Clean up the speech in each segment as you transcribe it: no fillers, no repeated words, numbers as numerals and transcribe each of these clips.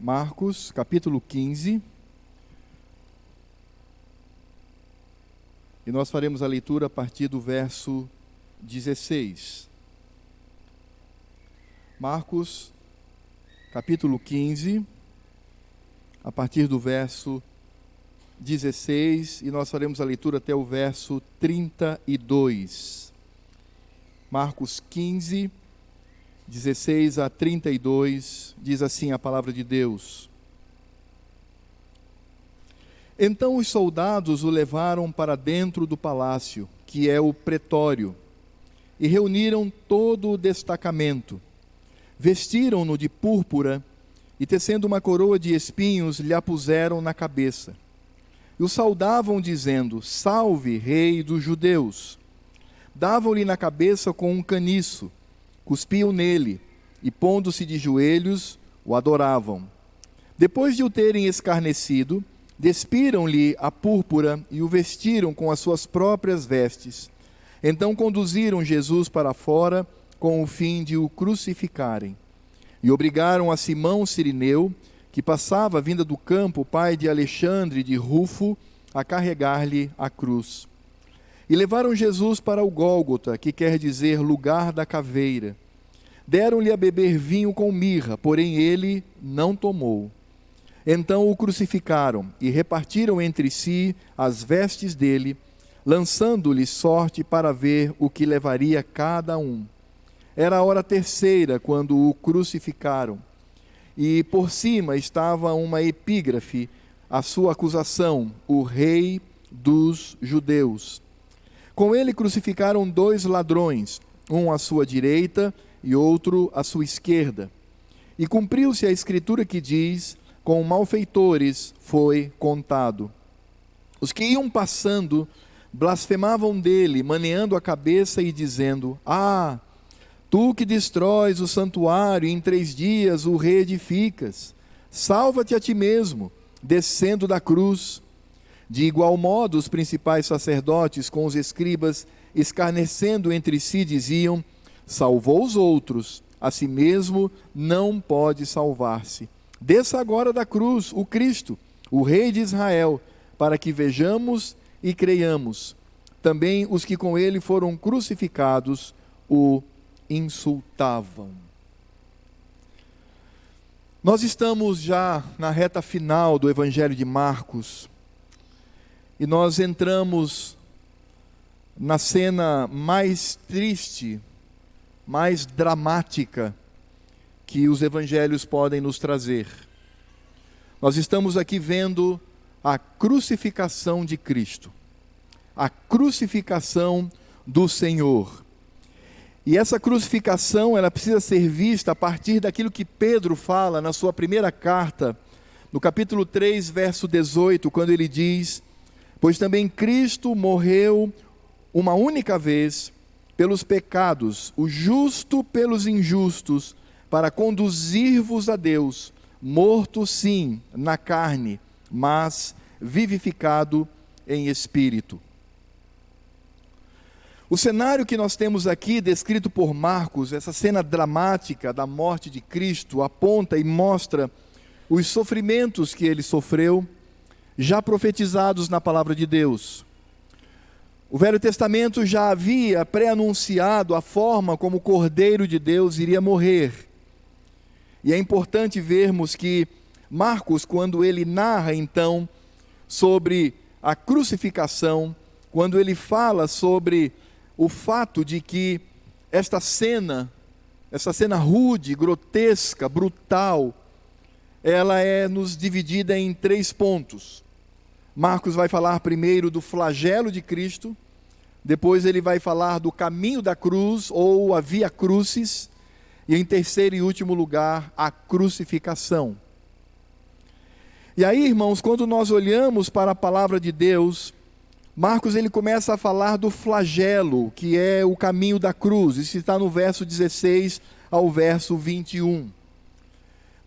Marcos, capítulo 15. E nós faremos a leitura a partir do verso 16. Marcos, capítulo 15, a partir do verso 16, e nós faremos a leitura até o verso 32. Marcos 15, 16 a 32, diz assim a palavra de Deus. Então os soldados o levaram para dentro do palácio, que é o pretório, e reuniram todo o destacamento. Vestiram-no de púrpura e, tecendo uma coroa de espinhos, lhe a puseram na cabeça. E o saudavam, dizendo: Salve, Rei dos Judeus! Davam-lhe na cabeça com um caniço, cuspiam nele, e, pondo-se de joelhos, o adoravam. Depois de o terem escarnecido, despiram-lhe a púrpura e o vestiram com as suas próprias vestes. Então conduziram Jesus para fora, com o fim de o crucificarem. E obrigaram a Simão Cirineu, que passava vinda do campo, pai de Alexandre de Rufo, a carregar-lhe a cruz. E levaram Jesus para o Gólgota, que quer dizer lugar da caveira. Deram-lhe a beber vinho com mirra, porém ele não tomou. Então o crucificaram e repartiram entre si as vestes dele, lançando-lhe sorte para ver o que levaria cada um. Era a hora terceira quando o crucificaram, e por cima estava uma epígrafe, a sua acusação: o Rei dos Judeus. Com ele crucificaram 2 ladrões, um à sua direita e outro à sua esquerda. E cumpriu-se a escritura que diz: com malfeitores foi contado. Os que iam passando blasfemavam dele, maneando a cabeça e dizendo: Ah, tu que destróis o santuário e em 3 dias o reedificas, salva-te a ti mesmo, descendo da cruz. De igual modo, os principais sacerdotes com os escribas, escarnecendo entre si, diziam: Salvou os outros, a si mesmo não pode salvar-se. Desça agora da cruz o Cristo, o Rei de Israel, para que vejamos e creiamos. Também os que com ele foram crucificados o insultavam. Nós estamos já na reta final do Evangelho de Marcos e nós entramos na cena mais triste, mais dramática que os evangelhos podem nos trazer. Nós estamos aqui vendo a crucificação de Cristo, a crucificação do Senhor. E essa crucificação, ela precisa ser vista a partir daquilo que Pedro fala na sua primeira carta, no capítulo 3, verso 18, quando ele diz: Pois também Cristo morreu uma única vez pelos pecados, o justo pelos injustos, para conduzir-vos a Deus, morto sim na carne, mas vivificado em espírito. O cenário que nós temos aqui, descrito por Marcos, essa cena dramática da morte de Cristo, aponta e mostra os sofrimentos que ele sofreu, já profetizados na palavra de Deus. O Velho Testamento já havia pré-anunciado a forma como o Cordeiro de Deus iria morrer. E é importante vermos que Marcos, quando ele narra então sobre a crucificação, quando ele fala sobre o fato de que essa cena rude, grotesca, brutal, ela é nos dividida em 3 pontos. Marcos vai falar primeiro do flagelo de Cristo, depois ele vai falar do caminho da cruz, ou a via crucis, e em terceiro e último lugar, a crucificação. E aí, irmãos, quando nós olhamos para a palavra de Deus, Marcos ele começa a falar do flagelo, que é o caminho da cruz. Isso está no verso 16 ao verso 21.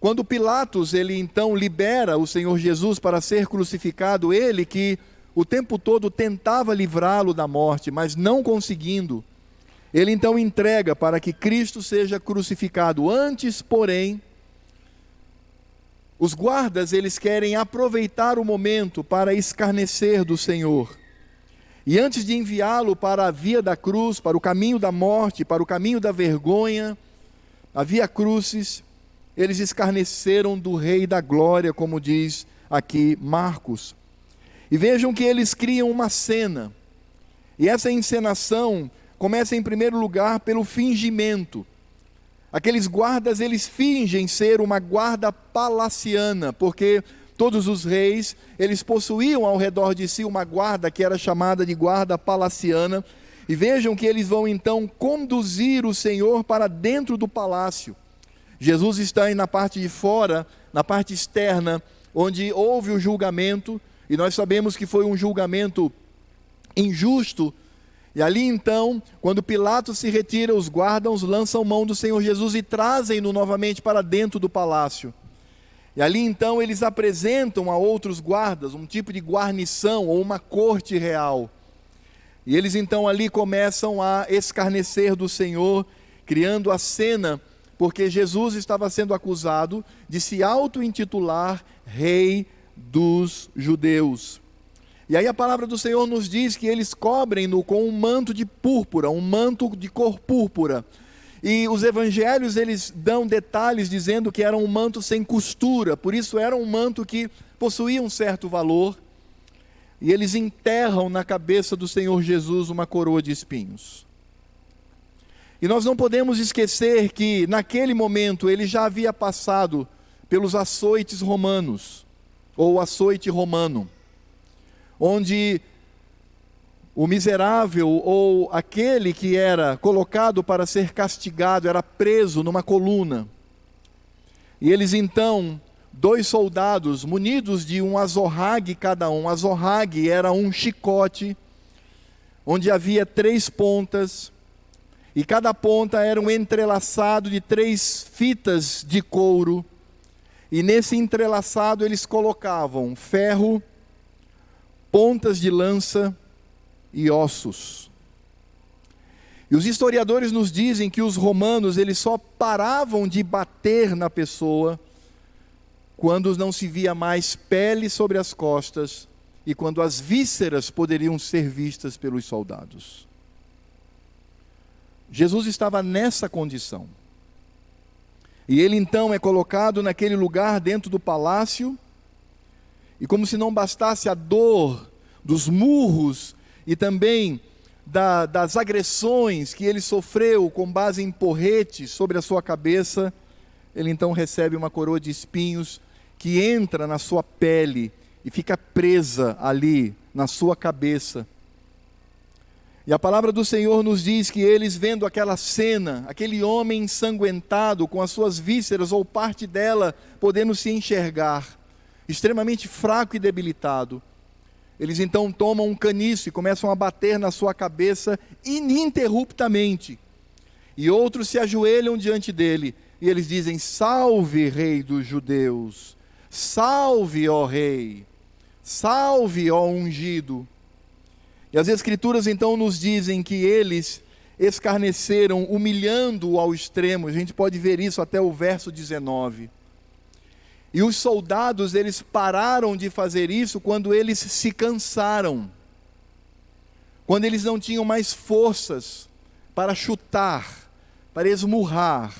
Quando Pilatos, ele então libera o Senhor Jesus para ser crucificado, ele que o tempo todo tentava livrá-lo da morte, mas não conseguindo, ele então entrega para que Cristo seja crucificado. Antes, porém, os guardas, eles querem aproveitar o momento para escarnecer do Senhor. E antes de enviá-lo para a via da cruz, para o caminho da morte, para o caminho da vergonha, a via crucis, eles escarneceram do Rei da Glória, como diz aqui Marcos. E vejam que eles criam uma cena. E essa encenação começa em primeiro lugar pelo fingimento. Aqueles guardas, eles fingem ser uma guarda palaciana, porque todos os reis, eles possuíam ao redor de si uma guarda que era chamada de guarda palaciana. E vejam que eles vão então conduzir o Senhor para dentro do palácio. Jesus está aí na parte de fora, na parte externa, onde houve o julgamento, e nós sabemos que foi um julgamento injusto. E ali então, quando Pilatos se retira, os guardas lançam mão do Senhor Jesus e trazem-no novamente para dentro do palácio. E ali então eles apresentam a outros guardas um tipo de guarnição ou uma corte real. E eles então ali começam a escarnecer do Senhor, criando a cena, porque Jesus estava sendo acusado de se auto-intitular Rei dos Judeus. E aí a palavra do Senhor nos diz que eles cobrem-no com um manto de púrpura, um manto de cor púrpura. E os evangelhos, eles dão detalhes dizendo que era um manto sem costura, por isso era um manto que possuía um certo valor. E eles enterram na cabeça do Senhor Jesus uma coroa de espinhos. E nós não podemos esquecer que naquele momento ele já havia passado pelos açoites romanos, ou açoite romano, onde o miserável ou aquele que era colocado para ser castigado era preso numa coluna. E eles então, 2 soldados munidos de um azorrague cada um. Azorrague era um chicote, onde havia 3 pontas, e cada ponta era um entrelaçado de 3 fitas de couro, e nesse entrelaçado eles colocavam ferro, pontas de lança e ossos. E os historiadores nos dizem que os romanos, eles só paravam de bater na pessoa quando não se via mais pele sobre as costas e quando as vísceras poderiam ser vistas pelos soldados. Jesus estava nessa condição. E ele então é colocado naquele lugar dentro do palácio, e como se não bastasse a dor dos murros e também das agressões que ele sofreu com base em porretes sobre a sua cabeça, ele então recebe uma coroa de espinhos que entra na sua pele e fica presa ali na sua cabeça. E a palavra do Senhor nos diz que eles, vendo aquela cena, aquele homem ensanguentado com as suas vísceras ou parte dela podendo se enxergar, extremamente fraco e debilitado, eles então tomam um caniço e começam a bater na sua cabeça ininterruptamente. E outros se ajoelham diante dele e eles dizem: salve, Rei dos Judeus, salve, ó Rei, salve, ó ungido. E as Escrituras então nos dizem que eles escarneceram, humilhando-o ao extremo. A gente pode ver isso até o verso 19. E os soldados, eles pararam de fazer isso quando eles se cansaram, quando eles não tinham mais forças para chutar, para esmurrar,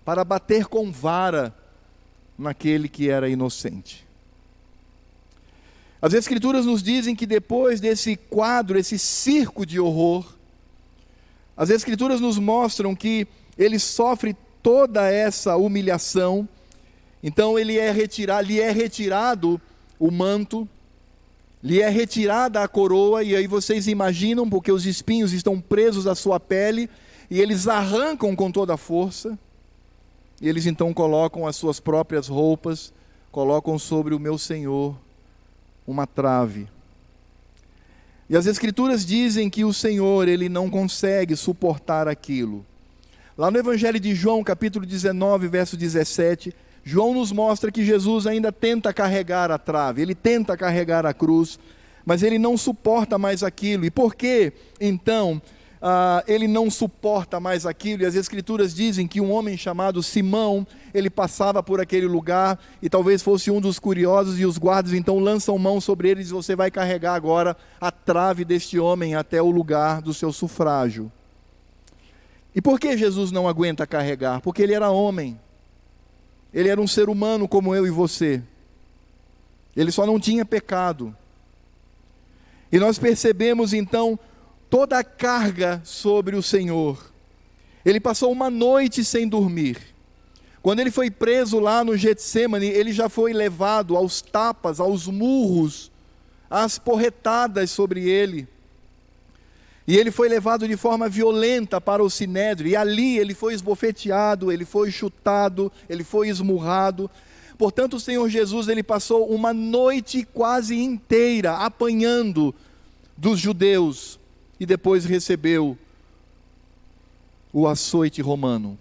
para bater com vara naquele que era inocente. As Escrituras nos dizem que depois desse quadro, esse circo de horror, as Escrituras nos mostram que ele sofre toda essa humilhação. Então lhe é retirado o manto, lhe é retirada a coroa, e aí vocês imaginam, porque os espinhos estão presos à sua pele, e eles arrancam com toda a força, e eles então colocam as suas próprias roupas, colocam sobre o meu Senhor uma trave. E as Escrituras dizem que o Senhor, ele não consegue suportar aquilo. Lá no Evangelho de João, capítulo 19, verso 17, João nos mostra que Jesus ainda tenta carregar a trave, ele tenta carregar a cruz, mas ele não suporta mais aquilo. E por que, então, ele não suporta mais aquilo, e as Escrituras dizem que um homem chamado Simão, ele passava por aquele lugar, e talvez fosse um dos curiosos, e os guardas então lançam mão sobre ele e dizem: você vai carregar agora a trave deste homem até o lugar do seu sufrágio. E por que Jesus não aguenta carregar? Porque ele era homem, ele era um ser humano como eu e você, ele só não tinha pecado. E nós percebemos então toda a carga sobre o Senhor. Ele passou uma noite sem dormir. Quando ele foi preso lá no Getsêmani, ele já foi levado aos tapas, aos murros, às porretadas sobre ele. E ele foi levado de forma violenta para o Sinédrio, e ali ele foi esbofeteado, ele foi chutado, ele foi esmurrado. Portanto, o Senhor Jesus, ele passou uma noite quase inteira apanhando dos judeus, e depois recebeu o açoite romano.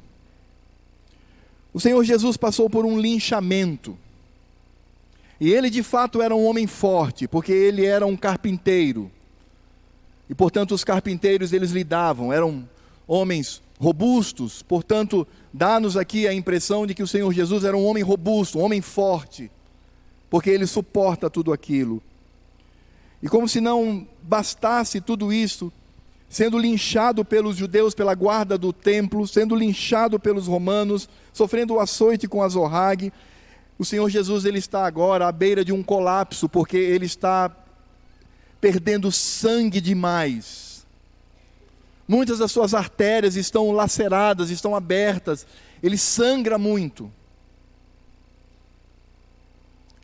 O Senhor Jesus passou por um linchamento, e ele de fato era um homem forte, porque ele era um carpinteiro, e portanto os carpinteiros eles lidavam, eram homens robustos, portanto dá-nos aqui a impressão de que o Senhor Jesus era um homem robusto, um homem forte, porque ele suporta tudo aquilo. E como se não bastasse tudo isso, sendo linchado pelos judeus pela guarda do templo, sendo linchado pelos romanos, sofrendo o açoite com azorrague, o Senhor Jesus ele está agora à beira de um colapso, porque ele está perdendo sangue demais. Muitas das suas artérias estão laceradas, estão abertas, ele sangra muito.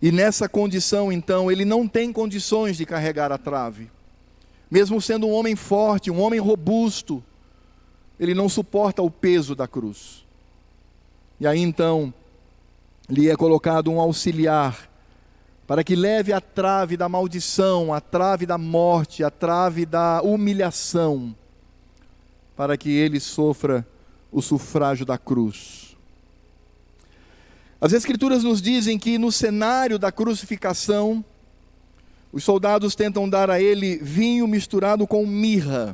E nessa condição, então, ele não tem condições de carregar a trave. Mesmo sendo um homem forte, um homem robusto, ele não suporta o peso da cruz. E aí, então, lhe é colocado um auxiliar, para que leve a trave da maldição, a trave da morte, a trave da humilhação, para que ele sofra o sufrágio da cruz. As Escrituras nos dizem que no cenário da crucificação, os soldados tentam dar a ele vinho misturado com mirra.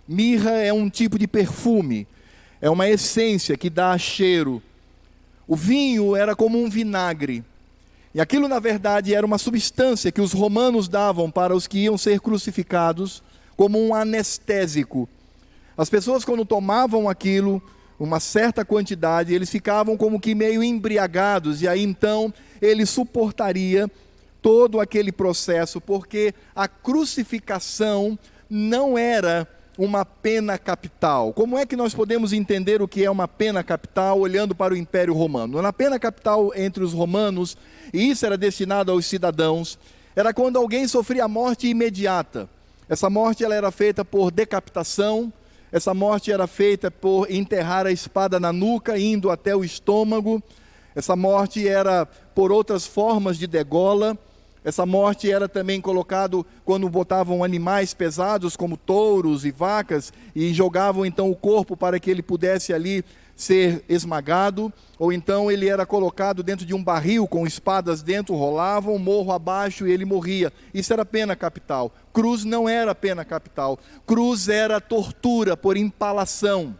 Mirra é um tipo de perfume, é uma essência que dá cheiro. O vinho era como um vinagre, e aquilo na verdade era uma substância que os romanos davam para os que iam ser crucificados como um anestésico. As pessoas, quando tomavam aquilo, uma certa quantidade, eles ficavam como que meio embriagados, e aí então ele suportaria todo aquele processo, porque a crucificação não era uma pena capital. Como é que nós podemos entender o que é uma pena capital olhando para o Império Romano? Na pena capital entre os romanos, e isso era destinado aos cidadãos, era quando alguém sofria a morte imediata. Essa morte ela era feita por decapitação. Essa morte era feita por enterrar a espada na nuca, indo até o estômago. Essa morte era por outras formas de degola. Essa morte era também colocado quando botavam animais pesados, como touros e vacas, e jogavam então o corpo para que ele pudesse ali ser esmagado. Ou então ele era colocado dentro de um barril com espadas dentro, rolavam, morro abaixo e ele morria. Isso era pena capital. Cruz não era pena capital. Cruz era tortura por empalação.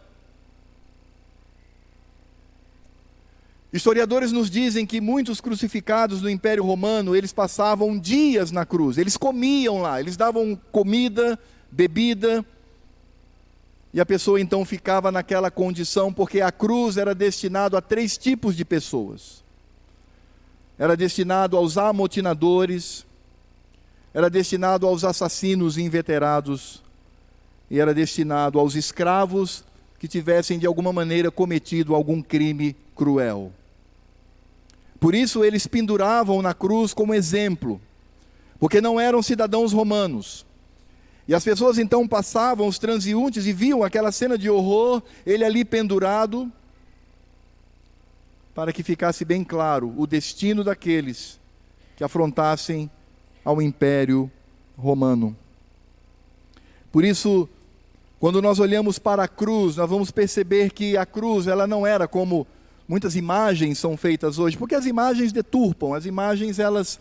Historiadores nos dizem que muitos crucificados no Império Romano, eles passavam dias na cruz, eles comiam lá, eles davam comida, bebida, e a pessoa então ficava naquela condição, porque a cruz era destinado a 3 tipos de pessoas. Era destinado aos amotinadores, era destinado aos assassinos inveterados, e era destinado aos escravos que tivessem de alguma maneira cometido algum crime cruel. Por isso eles penduravam na cruz como exemplo, porque não eram cidadãos romanos. E as pessoas então passavam, os transeuntes, e viam aquela cena de horror, ele ali pendurado, para que ficasse bem claro o destino daqueles que afrontassem ao Império Romano. Por isso, quando nós olhamos para a cruz, nós vamos perceber que a cruz ela não era como muitas imagens são feitas hoje, porque as imagens deturpam, as imagens elas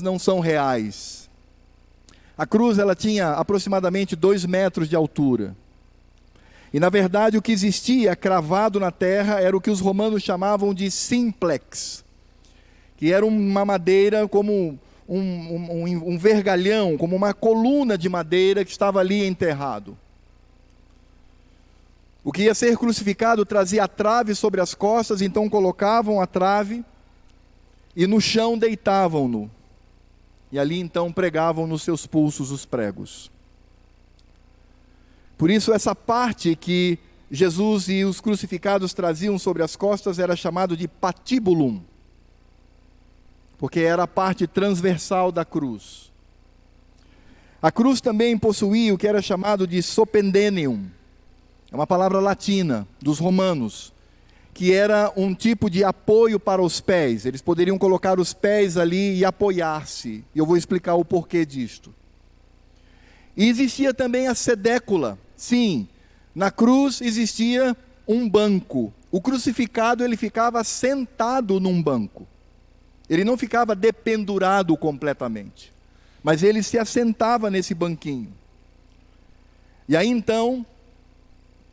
não são reais. A cruz ela tinha aproximadamente 2 metros de altura. E na verdade o que existia cravado na terra era o que os romanos chamavam de simplex, que era uma madeira como um vergalhão, como uma coluna de madeira que estava ali enterrado. O que ia ser crucificado trazia a trave sobre as costas, então colocavam a trave e no chão deitavam-no. E ali então pregavam nos seus pulsos os pregos. Por isso essa parte que Jesus e os crucificados traziam sobre as costas era chamado de patibulum, porque era a parte transversal da cruz. A cruz também possuía o que era chamado de sopendenium, é uma palavra latina dos romanos, que era um tipo de apoio para os pés. Eles poderiam colocar os pés ali e apoiar-se. E eu vou explicar o porquê disto. E existia também a sedécula. Sim, na cruz existia um banco. O crucificado ele ficava sentado num banco. Ele não ficava dependurado completamente, mas ele se assentava nesse banquinho. E aí então,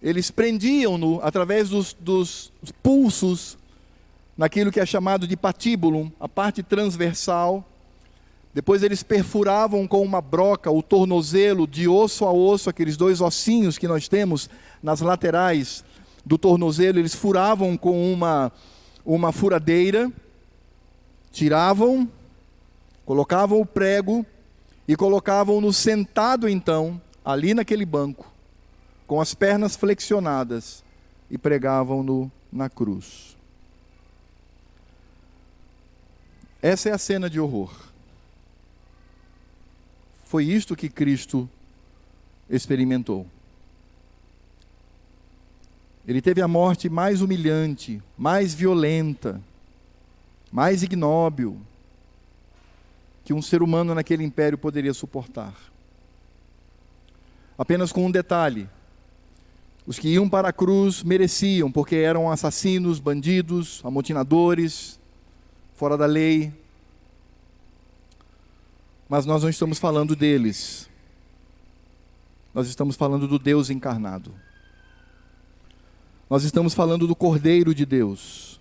eles prendiam-no através dos pulsos, naquilo que é chamado de patíbulum, a parte transversal. Depois eles perfuravam com uma broca o tornozelo de osso a osso, aqueles dois ossinhos que nós temos nas laterais do tornozelo, eles furavam com uma furadeira, tiravam, colocavam o prego e colocavam-no sentado então, ali naquele banco, com as pernas flexionadas, e pregavam-no na cruz. Essa é a cena de horror. Foi isto que Cristo experimentou. Ele teve a morte mais humilhante, mais violenta, mais ignóbil, que um ser humano naquele império poderia suportar. Apenas com um detalhe: os que iam para a cruz mereciam, porque eram assassinos, bandidos, amotinadores, fora da lei. Mas nós não estamos falando deles. Nós estamos falando do Deus encarnado. Nós estamos falando do Cordeiro de Deus.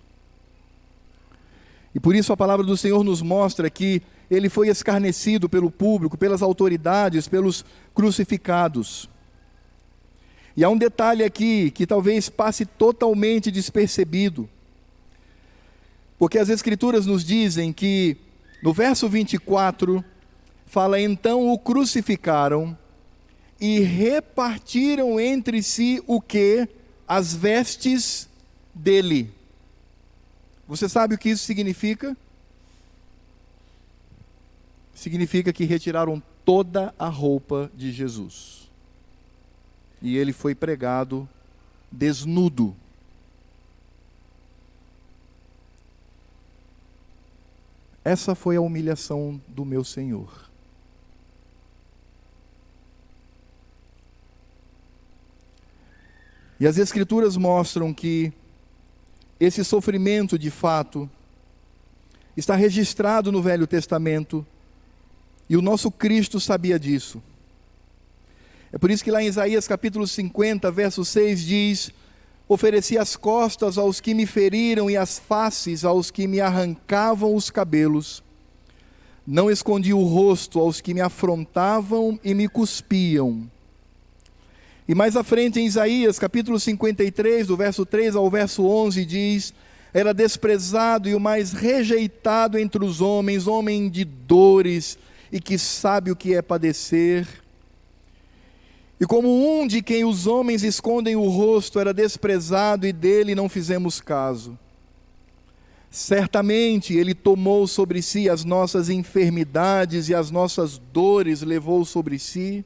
E por isso a palavra do Senhor nos mostra que ele foi escarnecido pelo público, pelas autoridades, pelos crucificados. E há um detalhe aqui que talvez passe totalmente despercebido, porque as Escrituras nos dizem que no verso 24 fala: então o crucificaram e repartiram entre si o que? As vestes dele. Você sabe o que isso significa? Significa que retiraram toda a roupa de Jesus. E ele foi pregado desnudo. Essa foi a humilhação do meu Senhor. E as Escrituras mostram que esse sofrimento, de fato, está registrado no Velho Testamento, e o nosso Cristo sabia disso. É por isso que lá em Isaías capítulo 50, verso 6 diz: ofereci as costas aos que me feriram e as faces aos que me arrancavam os cabelos. Não escondi o rosto aos que me afrontavam e me cuspiam. E mais à frente em Isaías capítulo 53, do verso 3 ao verso 11 diz: era desprezado e o mais rejeitado entre os homens, homem de dores e que sabe o que é padecer. E como um de quem os homens escondem o rosto, era desprezado e dele não fizemos caso. Certamente ele tomou sobre si as nossas enfermidades e as nossas dores levou sobre si.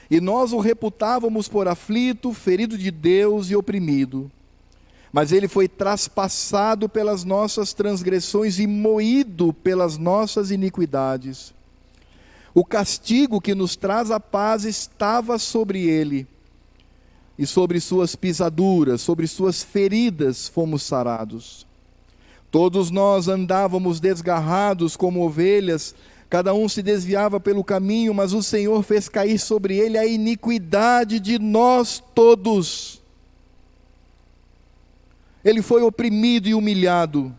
E nós o reputávamos por aflito, ferido de Deus e oprimido. Mas ele foi traspassado pelas nossas transgressões e moído pelas nossas iniquidades. O castigo que nos traz a paz estava sobre ele, e sobre suas pisaduras, sobre suas feridas fomos sarados. Todos nós andávamos desgarrados como ovelhas, Cada um se desviava pelo caminho, mas o Senhor fez cair sobre ele a iniquidade de nós todos. Ele foi oprimido e humilhado,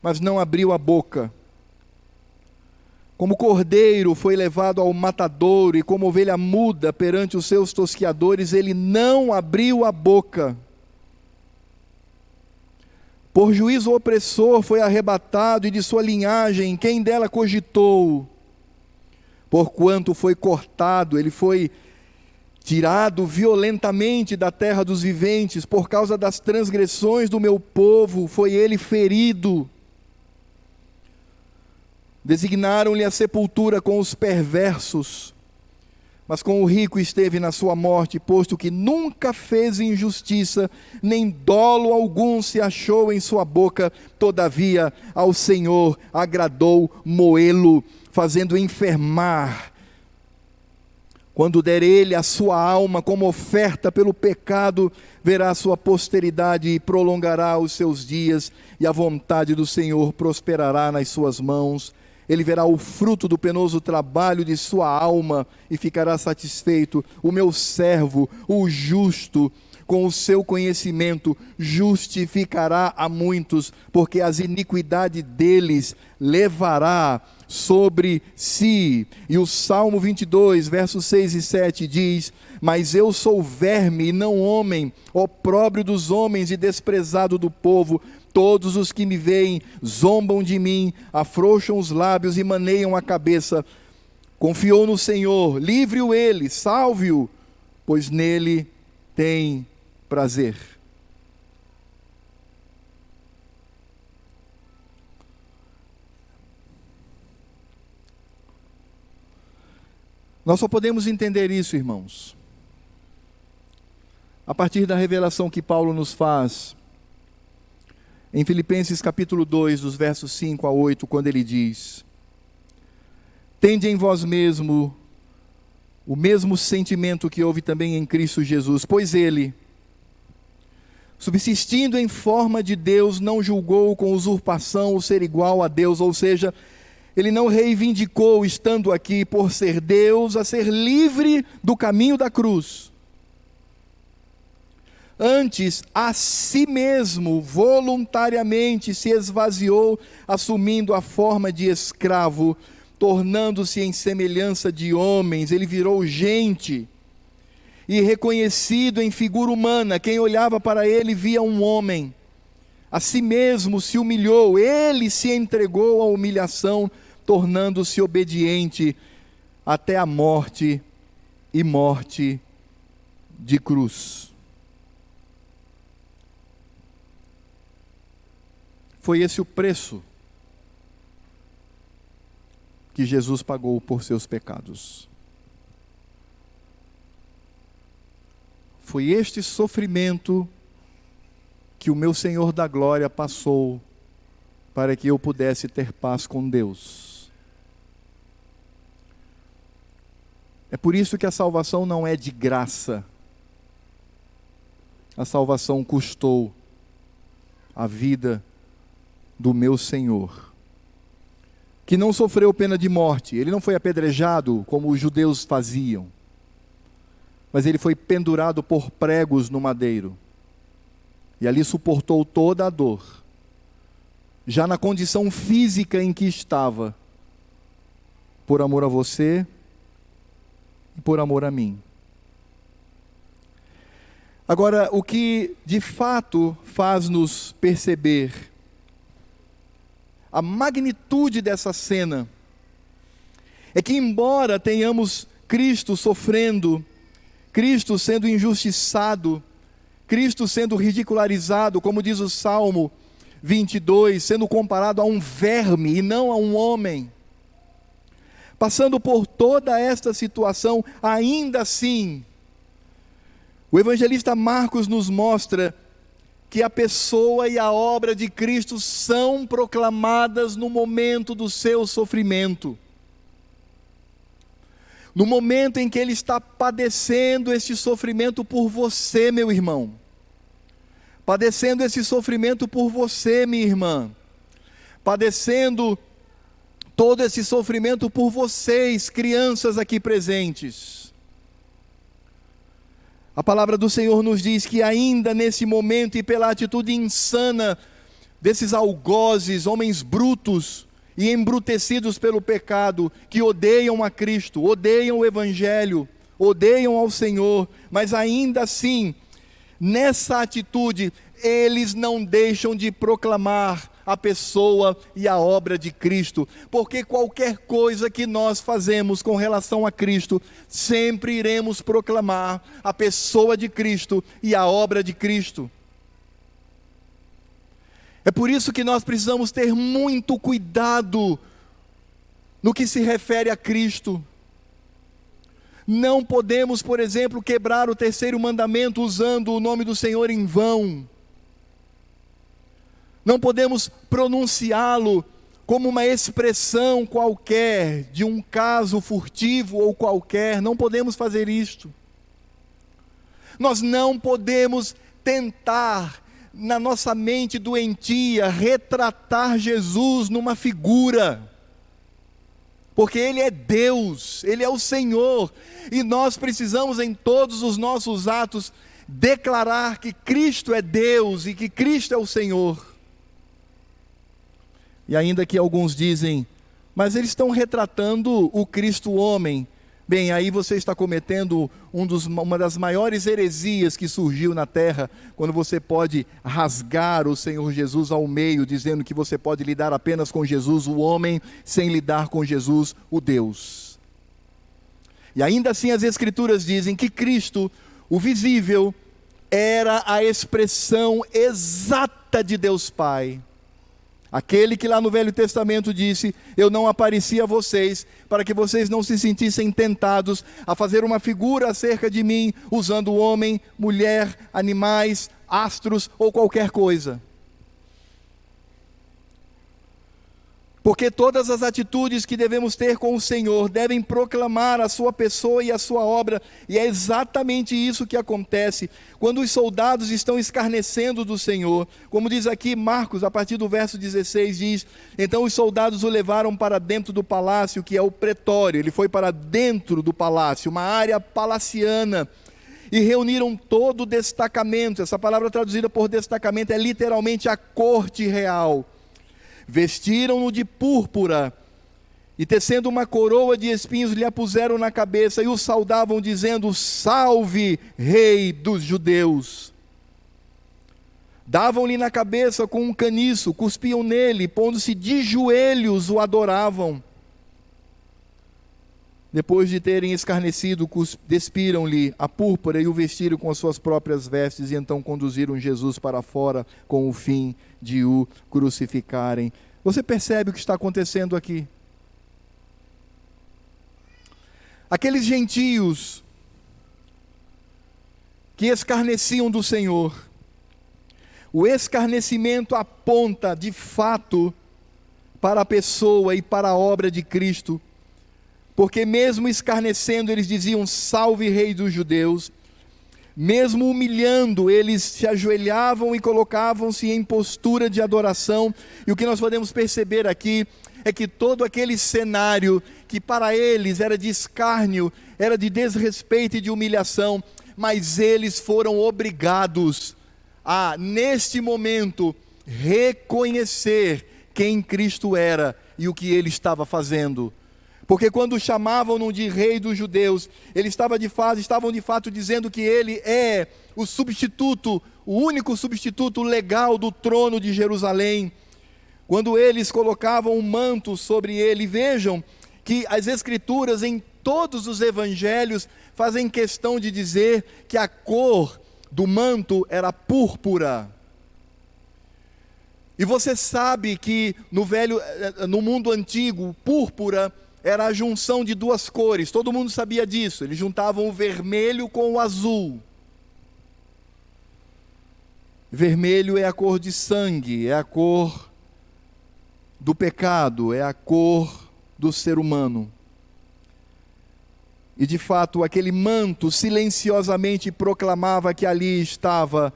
mas não abriu a boca. Como cordeiro foi levado ao matadouro, e como ovelha muda perante os seus tosquiadores, ele não abriu a boca. Por juízo opressor foi arrebatado, e de sua linhagem quem dela cogitou? Porquanto foi cortado, ele foi tirado violentamente da terra dos viventes, por causa das transgressões do meu povo foi ele ferido. Designaram-lhe a sepultura com os perversos, mas com o rico esteve na sua morte, posto que nunca fez injustiça, nem dolo algum se achou em sua boca. Todavia ao Senhor agradou moê-lo, fazendo enfermar. Quando der ele a sua alma como oferta pelo pecado, verá a sua posteridade e prolongará os seus dias, e a vontade do Senhor prosperará nas suas mãos. Ele verá o fruto do penoso trabalho de sua alma e ficará satisfeito. O meu servo, o justo, com o seu conhecimento, justificará a muitos, porque as iniquidades deles levará sobre si. E o Salmo 22, versos 6 e 7 diz: mas eu sou verme e não homem, opróbrio dos homens e desprezado do povo. Todos os que me veem zombam de mim, afrouxam os lábios e maneiam a cabeça. Confiou no Senhor, livre-o ele, salve-o, pois nele tem prazer. Nós só podemos entender isso, irmãos, a partir da revelação que Paulo nos faz em Filipenses capítulo 2, dos versos 5 a 8, quando ele diz: tende em vós mesmo o mesmo sentimento que houve também em Cristo Jesus, pois ele, subsistindo em forma de Deus, não julgou com usurpação o ser igual a Deus, ou seja, ele não reivindicou, estando aqui por ser Deus, a ser livre do caminho da cruz. Antes, a si mesmo, voluntariamente se esvaziou, assumindo a forma de escravo, tornando-se em semelhança de homens. Ele virou gente, e reconhecido em figura humana, quem olhava para ele via um homem. A si mesmo se humilhou, ele se entregou à humilhação, tornando-se obediente até a morte, e morte de cruz. Foi esse o preço que Jesus pagou por seus pecados. Foi este sofrimento que o meu Senhor da glória passou para que eu pudesse ter paz com Deus. É por isso que a salvação não é de graça. A salvação custou a vida do meu Senhor, que não sofreu pena de morte. Ele não foi apedrejado como os judeus faziam, mas ele foi pendurado por pregos no madeiro, e ali suportou toda a dor, já na condição física em que estava, por amor a você e por amor a mim. Agora, o que de fato faz-nos perceber a magnitude dessa cena é que, embora tenhamos Cristo sofrendo, Cristo sendo injustiçado, Cristo sendo ridicularizado, como diz o Salmo 22, sendo comparado a um verme e não a um homem, passando por toda esta situação, ainda assim, o evangelista Marcos nos mostra que a pessoa e a obra de Cristo são proclamadas no momento do seu sofrimento. No momento em que Ele está padecendo este sofrimento por você, meu irmão. Padecendo esse sofrimento por você, minha irmã. Padecendo todo esse sofrimento por vocês, crianças aqui presentes. A palavra do Senhor nos diz que ainda nesse momento e pela atitude insana desses algozes, homens brutos e embrutecidos pelo pecado, que odeiam a Cristo, odeiam o Evangelho, odeiam ao Senhor, mas ainda assim, nessa atitude, eles não deixam de proclamar a pessoa e a obra de Cristo, porque qualquer coisa que nós fazemos com relação a Cristo, sempre iremos proclamar a pessoa de Cristo e a obra de Cristo. É por isso que nós precisamos ter muito cuidado no que se refere a Cristo. Não podemos, por exemplo, quebrar o terceiro mandamento usando o nome do Senhor em vão. Não podemos pronunciá-lo como uma expressão qualquer, de um caso furtivo ou qualquer. Não podemos fazer isto. Nós não podemos tentar, na nossa mente doentia, retratar Jesus numa figura, porque Ele é Deus, Ele é o Senhor, e nós precisamos em todos os nossos atos declarar que Cristo é Deus e que Cristo é o Senhor. E ainda que alguns dizem, mas eles estão retratando o Cristo homem. Bem, aí você está cometendo uma das maiores heresias que surgiu na terra, quando você pode rasgar o Senhor Jesus ao meio, dizendo que você pode lidar apenas com Jesus, o homem, sem lidar com Jesus, o Deus. E ainda assim as Escrituras dizem que Cristo, o visível, era a expressão exata de Deus Pai. Aquele que lá no Velho Testamento disse, eu não apareci a vocês, para que vocês não se sentissem tentados a fazer uma figura acerca de mim, usando homem, mulher, animais, astros ou qualquer coisa. Porque todas as atitudes que devemos ter com o Senhor devem proclamar a sua pessoa e a sua obra, e é exatamente isso que acontece quando os soldados estão escarnecendo do Senhor. Como diz aqui Marcos, a partir do verso 16, diz, então os soldados o levaram para dentro do palácio, que é o pretório. Ele foi para dentro do palácio, uma área palaciana, e reuniram todo o destacamento. Essa palavra traduzida por destacamento é literalmente a corte real. Vestiram-no de púrpura, e tecendo uma coroa de espinhos, lhe a puseram na cabeça, e o saudavam, dizendo, salve, rei dos judeus. Davam-lhe na cabeça com um caniço, cuspiam nele, pondo-se de joelhos, o adoravam. Depois de terem escarnecido, despiram-lhe a púrpura e o vestiram com as suas próprias vestes, e então conduziram Jesus para fora com o fim de o crucificarem. Você percebe o que está acontecendo aqui? Aqueles gentios que escarneciam do Senhor, o escarnecimento aponta de fato para a pessoa e para a obra de Cristo, porque mesmo escarnecendo eles diziam, salve rei dos judeus. Mesmo humilhando, eles se ajoelhavam e colocavam-se em postura de adoração. E o que nós podemos perceber aqui é que todo aquele cenário que para eles era de escárnio, era de desrespeito e de humilhação, mas eles foram obrigados a, neste momento, reconhecer quem Cristo era e o que Ele estava fazendo. Porque quando chamavam-no de rei dos judeus, eles estavam de fato dizendo que ele é o substituto, o único substituto legal do trono de Jerusalém. Quando eles colocavam um manto sobre ele, vejam que as Escrituras em todos os evangelhos fazem questão de dizer que a cor do manto era púrpura. E você sabe que no mundo antigo, púrpura era a junção de duas cores, todo mundo sabia disso. Eles juntavam o vermelho com o azul. Vermelho é a cor de sangue, é a cor do pecado, é a cor do ser humano. E de fato, aquele manto silenciosamente proclamava que ali estava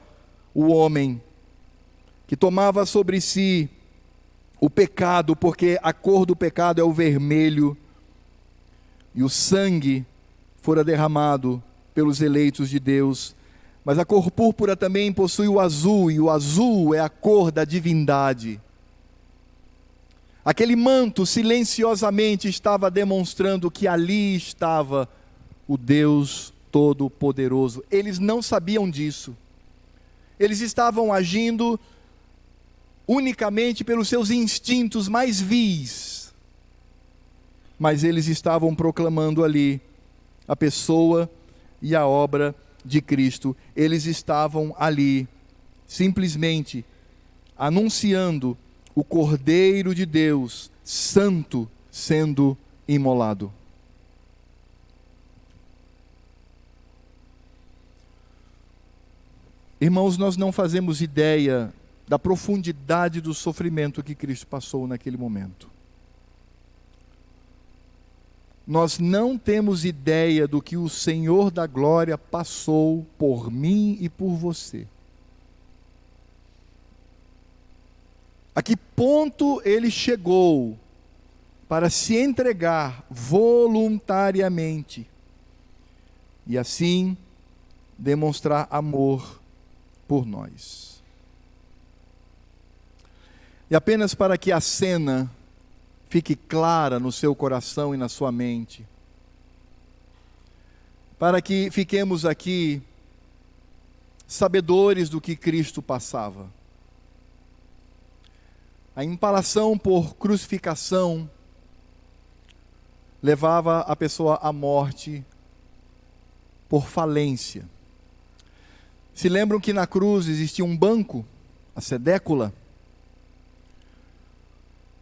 o homem, que tomava sobre si o pecado, porque a cor do pecado é o vermelho, e o sangue fora derramado pelos eleitos de Deus. Mas a cor púrpura também possui o azul, e o azul é a cor da divindade. Aquele manto silenciosamente estava demonstrando que ali estava o Deus Todo-Poderoso. Eles não sabiam disso. Eles estavam agindo unicamente pelos seus instintos mais vis. Mas eles estavam proclamando ali a pessoa e a obra de Cristo. Eles estavam ali simplesmente anunciando o Cordeiro de Deus, santo, sendo imolado. Irmãos, nós não fazemos ideia da profundidade do sofrimento que Cristo passou naquele momento. Nós não temos ideia do que o Senhor da Glória passou por mim e por você. A que ponto ele chegou para se entregar voluntariamente e assim demonstrar amor por nós. E apenas para que a cena fique clara no seu coração e na sua mente, para que fiquemos aqui sabedores do que Cristo passava. A impalação por crucificação levava a pessoa à morte por falência. Se lembram que na cruz existia um banco, a sedécula?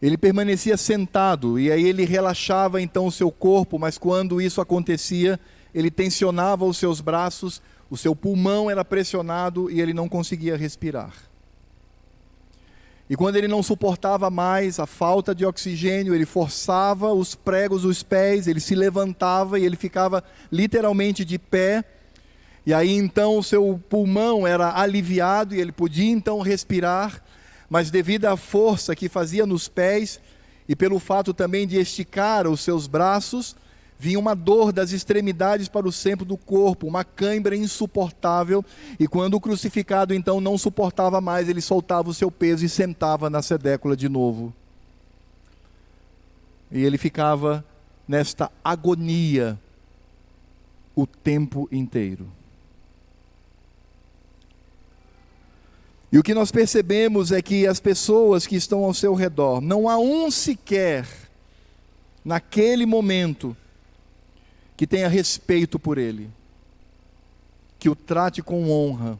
Ele permanecia sentado e aí ele relaxava então o seu corpo, mas quando isso acontecia, ele tensionava os seus braços, o seu pulmão era pressionado e ele não conseguia respirar. E quando ele não suportava mais a falta de oxigênio, ele forçava os pregos dos pés, ele se levantava e ele ficava literalmente de pé. E aí então o seu pulmão era aliviado e ele podia então respirar, mas devido à força que fazia nos pés e pelo fato também de esticar os seus braços, vinha uma dor das extremidades para o centro do corpo, uma cãibra insuportável, e quando o crucificado então não suportava mais, ele soltava o seu peso e sentava na sedécula de novo. E ele ficava nesta agonia o tempo inteiro. E o que nós percebemos é que as pessoas que estão ao seu redor, não há um sequer, naquele momento, que tenha respeito por ele, que o trate com honra,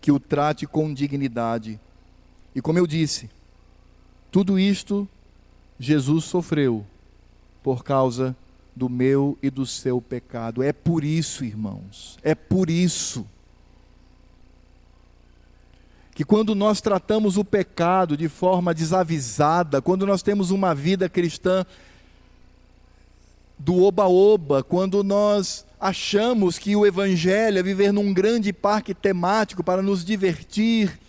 que o trate com dignidade. E como eu disse, tudo isto Jesus sofreu por causa do meu e do seu pecado. É por isso, irmãos, é por isso que quando nós tratamos o pecado de forma desavisada, quando nós temos uma vida cristã do oba-oba, quando nós achamos que o Evangelho é viver num grande parque temático para nos divertir,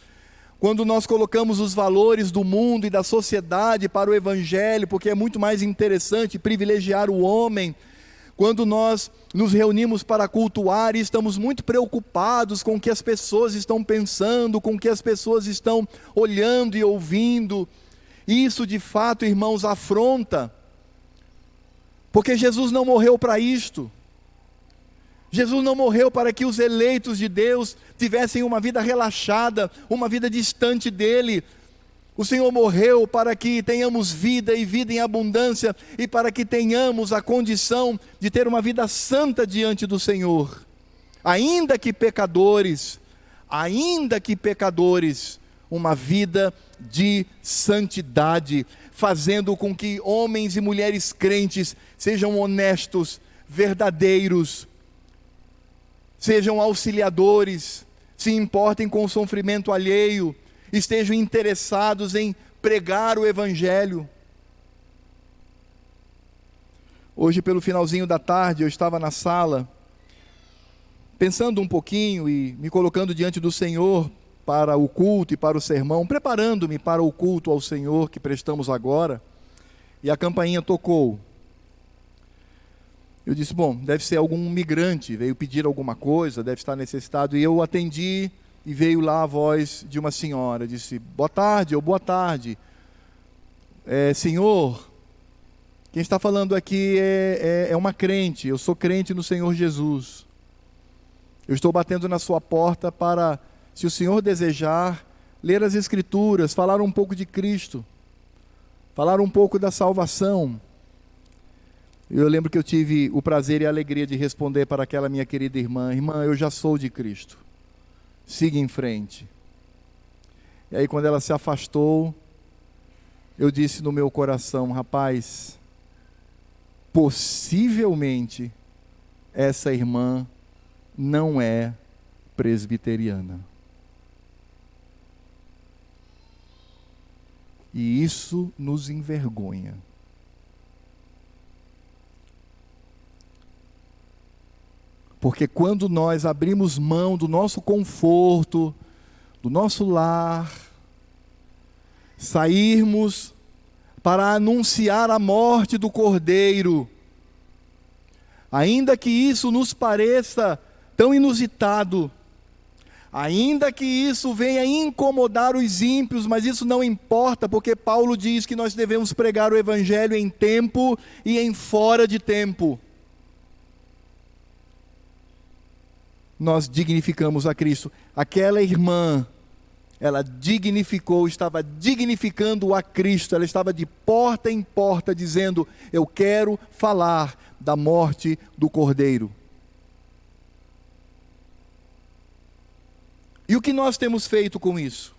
quando nós colocamos os valores do mundo e da sociedade para o Evangelho, porque é muito mais interessante privilegiar o homem, quando nós nos reunimos para cultuar e estamos muito preocupados com o que as pessoas estão pensando, com o que as pessoas estão olhando e ouvindo, isso de fato, irmãos, afronta. Porque Jesus não morreu para isto. Jesus não morreu para que os eleitos de Deus tivessem uma vida relaxada, uma vida distante dele. O Senhor morreu para que tenhamos vida e vida em abundância, e para que tenhamos a condição de ter uma vida santa diante do Senhor. Ainda que pecadores, uma vida de santidade, fazendo com que homens e mulheres crentes sejam honestos, verdadeiros, sejam auxiliadores, se importem com o sofrimento alheio, estejam interessados em pregar o Evangelho. Hoje, pelo finalzinho da tarde, eu estava na sala, pensando um pouquinho e me colocando diante do Senhor, para o culto e para o sermão, preparando-me para o culto ao Senhor que prestamos agora, e a campainha tocou. Eu disse, bom, deve ser algum migrante, veio pedir alguma coisa, deve estar necessitado, e eu atendi, e veio lá a voz de uma senhora, disse, boa tarde, boa tarde, senhor, quem está falando aqui é uma crente, eu sou crente no Senhor Jesus, eu estou batendo na sua porta para, se o senhor desejar, ler as Escrituras, falar um pouco de Cristo, falar um pouco da salvação. Eu lembro que eu tive o prazer e a alegria de responder para aquela minha querida irmã, irmã, eu já sou de Cristo, siga em frente. E aí quando ela se afastou, eu disse no meu coração, rapaz, possivelmente essa irmã não é presbiteriana. E isso nos envergonha. Porque quando nós abrimos mão do nosso conforto, do nosso lar, sairmos para anunciar a morte do Cordeiro, ainda que isso nos pareça tão inusitado, ainda que isso venha incomodar os ímpios, mas isso não importa, porque Paulo diz que nós devemos pregar o Evangelho em tempo e em fora de tempo. Nós dignificamos a Cristo. Aquela irmã, ela dignificou, estava dignificando a Cristo, ela estava de porta em porta dizendo, eu quero falar da morte do Cordeiro. E o que nós temos feito com isso?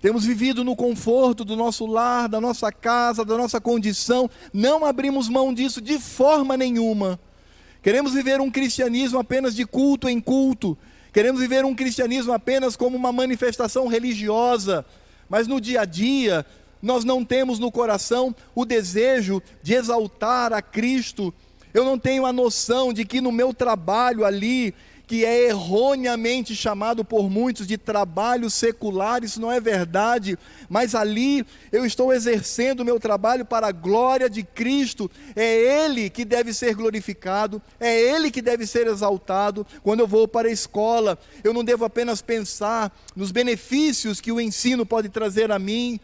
Temos vivido no conforto do nosso lar, da nossa casa, da nossa condição, não abrimos mão disso de forma nenhuma. Queremos viver um cristianismo apenas de culto em culto, queremos viver um cristianismo apenas como uma manifestação religiosa, mas no dia a dia, nós não temos no coração o desejo de exaltar a Cristo. Eu não tenho a noção de que no meu trabalho ali, que é erroneamente chamado por muitos de trabalho secular, isso não é verdade, mas ali eu estou exercendo o meu trabalho para a glória de Cristo, é Ele que deve ser glorificado, é Ele que deve ser exaltado. Quando eu vou para a escola, eu não devo apenas pensar nos benefícios que o ensino pode trazer a mim,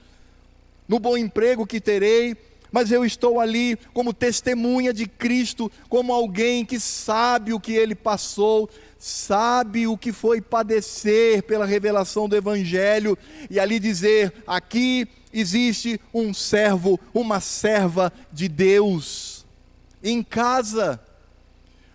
no bom emprego que terei, mas eu estou ali como testemunha de Cristo, como alguém que sabe o que Ele passou, sabe o que foi padecer pela revelação do Evangelho, e ali dizer, aqui existe um servo, uma serva de Deus, em casa,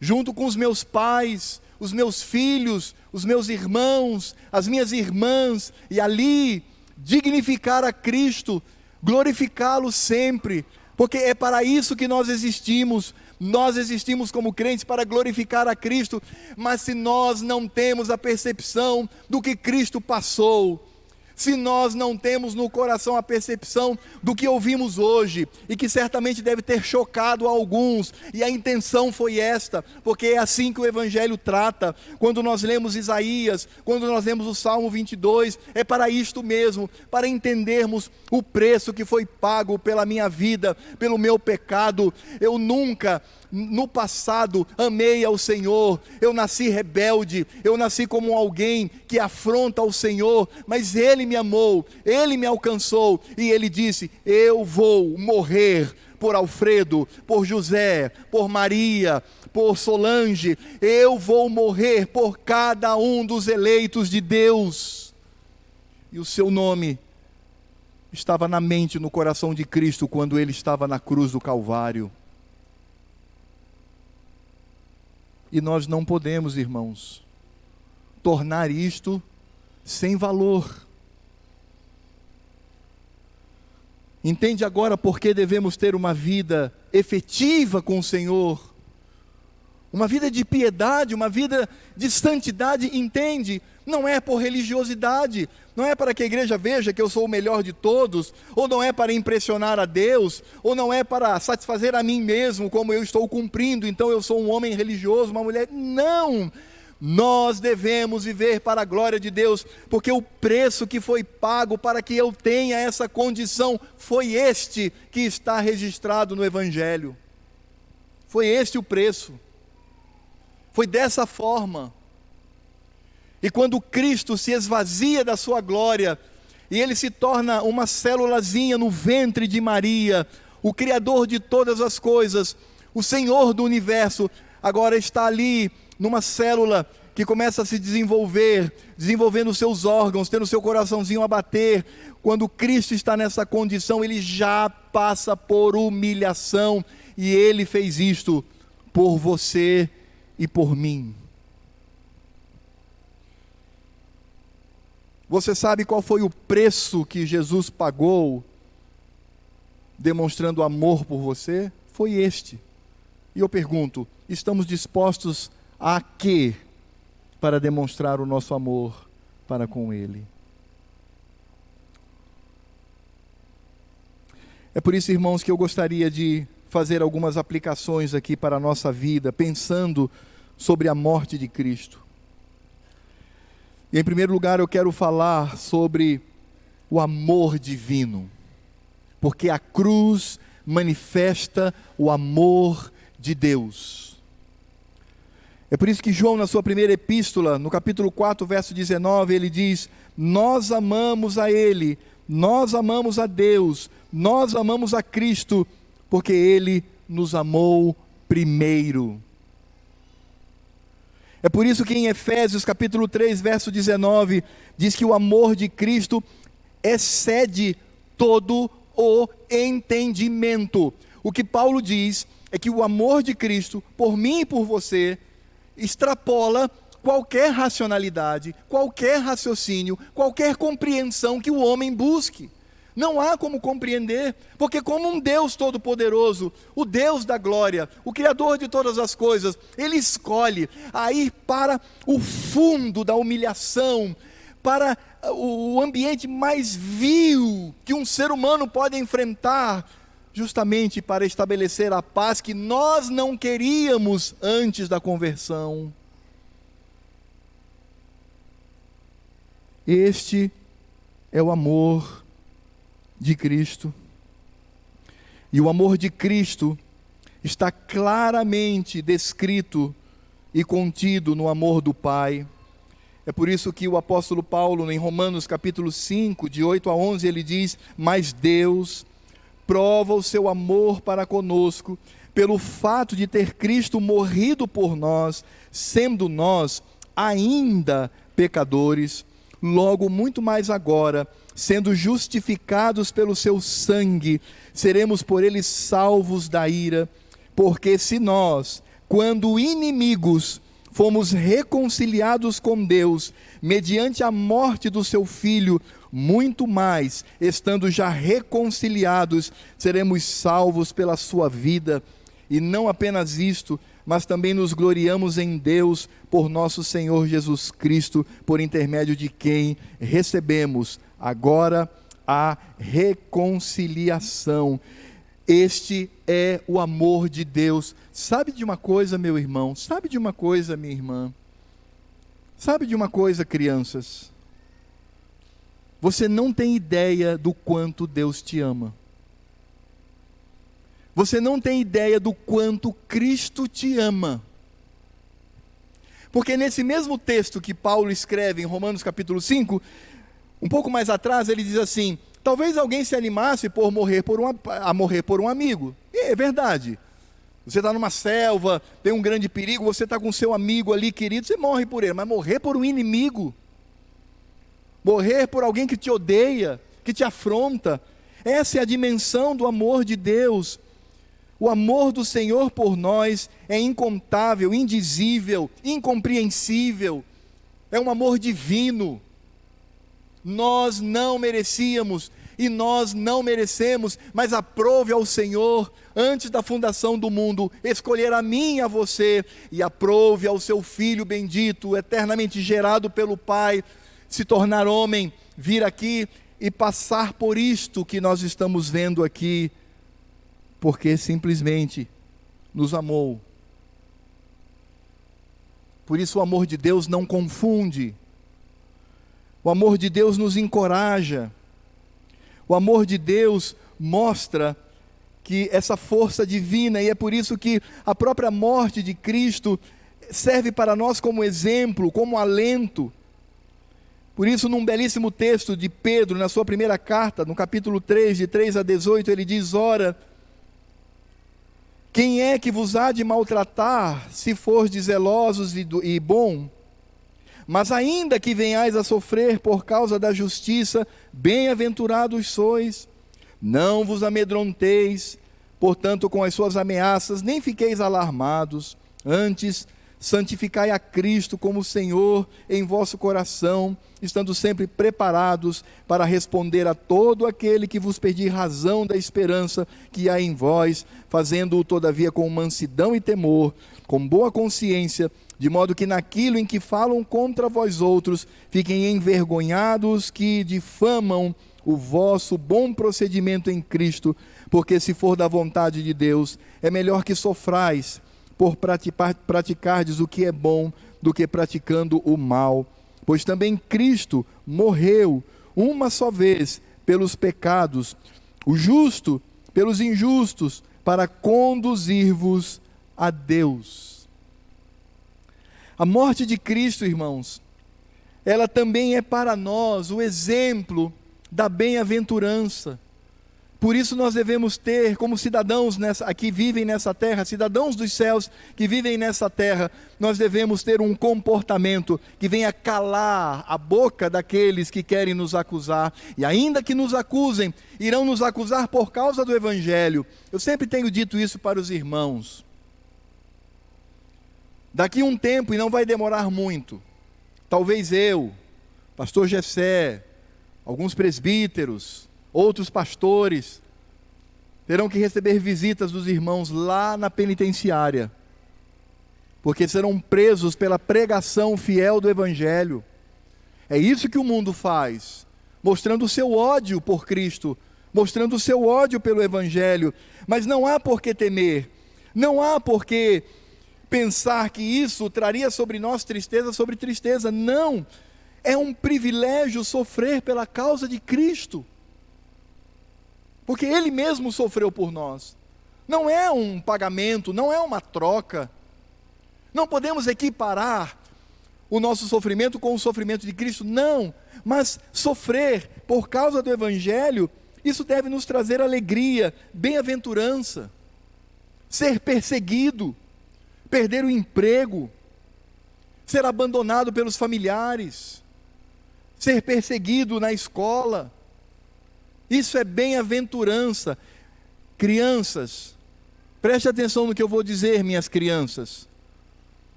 junto com os meus pais, os meus filhos, os meus irmãos, as minhas irmãs, e ali dignificar a Cristo, glorificá-lo sempre, porque é para isso que nós existimos como crentes para glorificar a Cristo, mas se nós não temos a percepção do que Cristo passou, se nós não temos no coração a percepção do que ouvimos hoje, e que certamente deve ter chocado alguns, e a intenção foi esta, porque é assim que o Evangelho trata, quando nós lemos Isaías, quando nós lemos o Salmo 22, é para isto mesmo, para entendermos o preço que foi pago pela minha vida, pelo meu pecado. Eu nunca, no passado, amei ao Senhor, eu nasci rebelde, eu nasci como alguém que afronta ao Senhor, mas Ele me amou, Ele me alcançou, e Ele disse, eu vou morrer por Alfredo, por José, por Maria, por Solange, eu vou morrer por cada um dos eleitos de Deus, e o seu nome estava na mente, no coração de Cristo, quando Ele estava na cruz do Calvário. E nós não podemos, irmãos, tornar isto sem valor. Entende agora por que devemos ter uma vida efetiva com o Senhor? Uma vida de piedade, uma vida de santidade, entende? Não é por religiosidade, não é para que a igreja veja que eu sou o melhor de todos, ou não é para impressionar a Deus, ou não é para satisfazer a mim mesmo, como eu estou cumprindo, então eu sou um homem religioso, uma mulher. Não! Nós devemos viver para a glória de Deus, porque o preço que foi pago para que eu tenha essa condição foi este que está registrado no Evangelho. Foi este o preço. Foi dessa forma. E quando Cristo se esvazia da sua glória, e ele se torna uma célulazinha no ventre de Maria, o Criador de todas as coisas, o Senhor do universo, agora está ali numa célula que começa a se desenvolver, desenvolvendo seus órgãos, tendo seu coraçãozinho a bater. Quando Cristo está nessa condição, ele já passa por humilhação, e ele fez isto por você e por mim. Você sabe qual foi o preço que Jesus pagou, demonstrando amor por você? Foi este. E eu pergunto, estamos dispostos a quê para demonstrar o nosso amor para com Ele? É por isso, irmãos, que eu gostaria de fazer algumas aplicações aqui para a nossa vida, pensando sobre a morte de Cristo. E em primeiro lugar eu quero falar sobre o amor divino, porque a cruz manifesta o amor de Deus. É por isso que João, na sua primeira epístola, no capítulo 4, verso 19, ele diz: nós amamos a Ele, nós amamos a Deus, nós amamos a Cristo, porque Ele nos amou primeiro. É por isso que em Efésios capítulo 3, verso 19, diz que o amor de Cristo excede todo o entendimento. O que Paulo diz é que o amor de Cristo, por mim e por você, extrapola qualquer racionalidade, qualquer raciocínio, qualquer compreensão que o homem busque. Não há como compreender, porque como um Deus todo-poderoso, o Deus da glória, o Criador de todas as coisas, Ele escolhe a ir para o fundo da humilhação, para o ambiente mais vil que um ser humano pode enfrentar, justamente para estabelecer a paz que nós não queríamos antes da conversão. Este é o amor de Cristo. E o amor de Cristo está claramente descrito e contido no amor do Pai. É por isso que o apóstolo Paulo, em Romanos capítulo 5, de 8 a 11, ele diz: mas Deus prova o seu amor para conosco, pelo fato de ter Cristo morrido por nós, sendo nós ainda pecadores. Logo, muito mais agora, sendo justificados pelo seu sangue, seremos por ele salvos da ira. Porque se nós, quando inimigos, fomos reconciliados com Deus, mediante a morte do seu Filho, muito mais, estando já reconciliados, seremos salvos pela sua vida. E não apenas isto, mas também nos gloriamos em Deus por nosso Senhor Jesus Cristo, por intermédio de quem recebemos agora a reconciliação. Este é o amor de Deus. Sabe de uma coisa, meu irmão? Sabe de uma coisa, minha irmã? Sabe de uma coisa, crianças? Você não tem ideia do quanto Deus te ama. Você não tem ideia do quanto Cristo te ama. Porque nesse mesmo texto que Paulo escreve em Romanos capítulo 5, um pouco mais atrás ele diz assim: talvez alguém se animasse a morrer por um amigo. E é verdade. Você está numa selva, tem um grande perigo, você está com seu amigo ali querido, você morre por ele. Mas morrer por um inimigo, morrer por alguém que te odeia, que te afronta, essa é a dimensão do amor de Deus. O amor do Senhor por nós é incontável, indizível, incompreensível. É um amor divino. Nós não merecíamos e nós não merecemos, mas aprove ao Senhor, antes da fundação do mundo, escolher a mim e a você, e aprove ao seu Filho bendito, eternamente gerado pelo Pai, se tornar homem, vir aqui e passar por isto que nós estamos vendo aqui, porque simplesmente nos amou. Por isso o amor de Deus não confunde. O amor de Deus nos encoraja. O amor de Deus mostra que essa força divina, e é por isso que a própria morte de Cristo serve para nós como exemplo, como alento. Por isso, num belíssimo texto de Pedro, na sua primeira carta, no capítulo 3, de 3 a 18, ele diz: ora, quem é que vos há de maltratar, se fordes zelosos e bom? Mas ainda que venhais a sofrer por causa da justiça, bem-aventurados sois. Não vos amedronteis, portanto, com as suas ameaças, nem fiqueis alarmados. Antes, santificai a Cristo como Senhor em vosso coração, estando sempre preparados para responder a todo aquele que vos pedir razão da esperança que há em vós, fazendo-o todavia com mansidão e temor, com boa consciência, de modo que naquilo em que falam contra vós outros, fiquem envergonhados que difamam o vosso bom procedimento em Cristo, porque se for da vontade de Deus, é melhor que sofrais por praticardes o que é bom, do que praticando o mal. Pois também Cristo morreu uma só vez pelos pecados, o justo pelos injustos, para conduzir-vos a Deus. A morte de Cristo, irmãos, ela também é para nós o exemplo da bem-aventurança. Por isso nós devemos ter, como cidadãos que vivem nessa terra, cidadãos dos céus que vivem nessa terra, nós devemos ter um comportamento que venha calar a boca daqueles que querem nos acusar, e ainda que nos acusem, irão nos acusar por causa do Evangelho. Eu sempre tenho dito isso para os irmãos. Daqui um tempo, e não vai demorar muito, talvez eu, pastor Gessé, alguns presbíteros, outros pastores, terão que receber visitas dos irmãos lá na penitenciária, porque serão presos pela pregação fiel do Evangelho. É isso que o mundo faz, mostrando o seu ódio por Cristo, mostrando o seu ódio pelo Evangelho. Mas não há por que temer, não há por que pensar que isso traria sobre nós tristeza sobre tristeza. Não, é um privilégio sofrer pela causa de Cristo, porque Ele mesmo sofreu por nós. Não é um pagamento, não é uma troca. Não podemos equiparar o nosso sofrimento com o sofrimento de Cristo, não. Mas sofrer por causa do Evangelho, isso deve nos trazer alegria, bem-aventurança. Ser perseguido, perder o emprego, ser abandonado pelos familiares, ser perseguido na escola, isso é bem-aventurança. Crianças, preste atenção no que eu vou dizer, minhas crianças.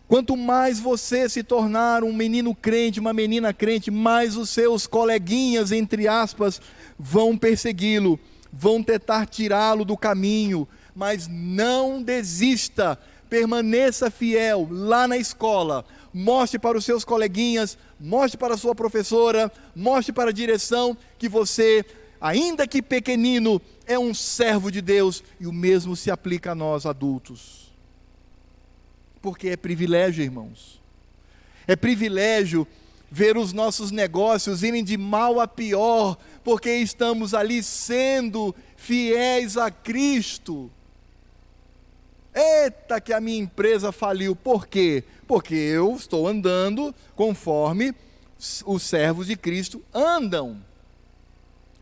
Quanto mais você se tornar um menino crente, uma menina crente, mais os seus coleguinhas, entre aspas, vão persegui-lo, vão tentar tirá-lo do caminho. Mas não desista, permaneça fiel lá na escola. Mostre para os seus coleguinhas, mostre para a sua professora, mostre para a direção que você, ainda que pequenino, é um servo de Deus, e o mesmo se aplica a nós adultos. Porque é privilégio, irmãos. É privilégio ver os nossos negócios irem de mal a pior, porque estamos ali sendo fiéis a Cristo. Eita, que a minha empresa faliu. Por quê? Porque eu estou andando conforme os servos de Cristo andam.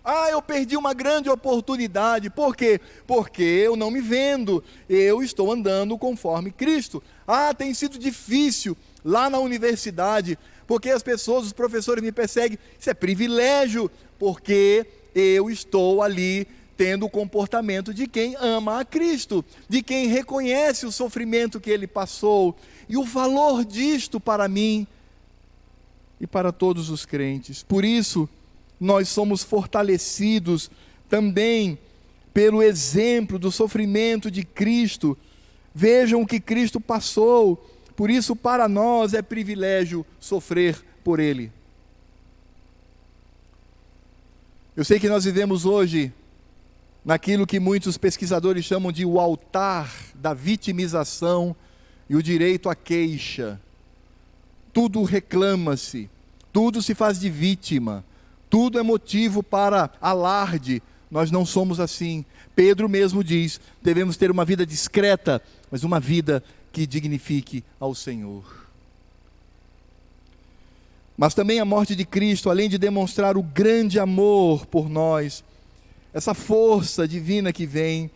Ah, eu perdi uma grande oportunidade. Por quê? Porque eu não me vendo, eu estou andando conforme Cristo. Ah, tem sido difícil lá na universidade, porque as pessoas, os professores me perseguem. Isso é privilégio, porque eu estou ali tendo o comportamento de quem ama a Cristo, de quem reconhece o sofrimento que Ele passou, e o valor disto para mim e para todos os crentes. Por isso, nós somos fortalecidos também pelo exemplo do sofrimento de Cristo. Vejam o que Cristo passou, por isso para nós é privilégio sofrer por Ele. Eu sei que nós vivemos hoje naquilo que muitos pesquisadores chamam de o altar da vitimização, e o direito à queixa. Tudo reclama-se, tudo se faz de vítima, tudo é motivo para alarde. Nós não somos assim. Pedro mesmo diz, devemos ter uma vida discreta, mas uma vida que dignifique ao Senhor. Mas também a morte de Cristo, além de demonstrar o grande amor por nós, essa força divina que vem,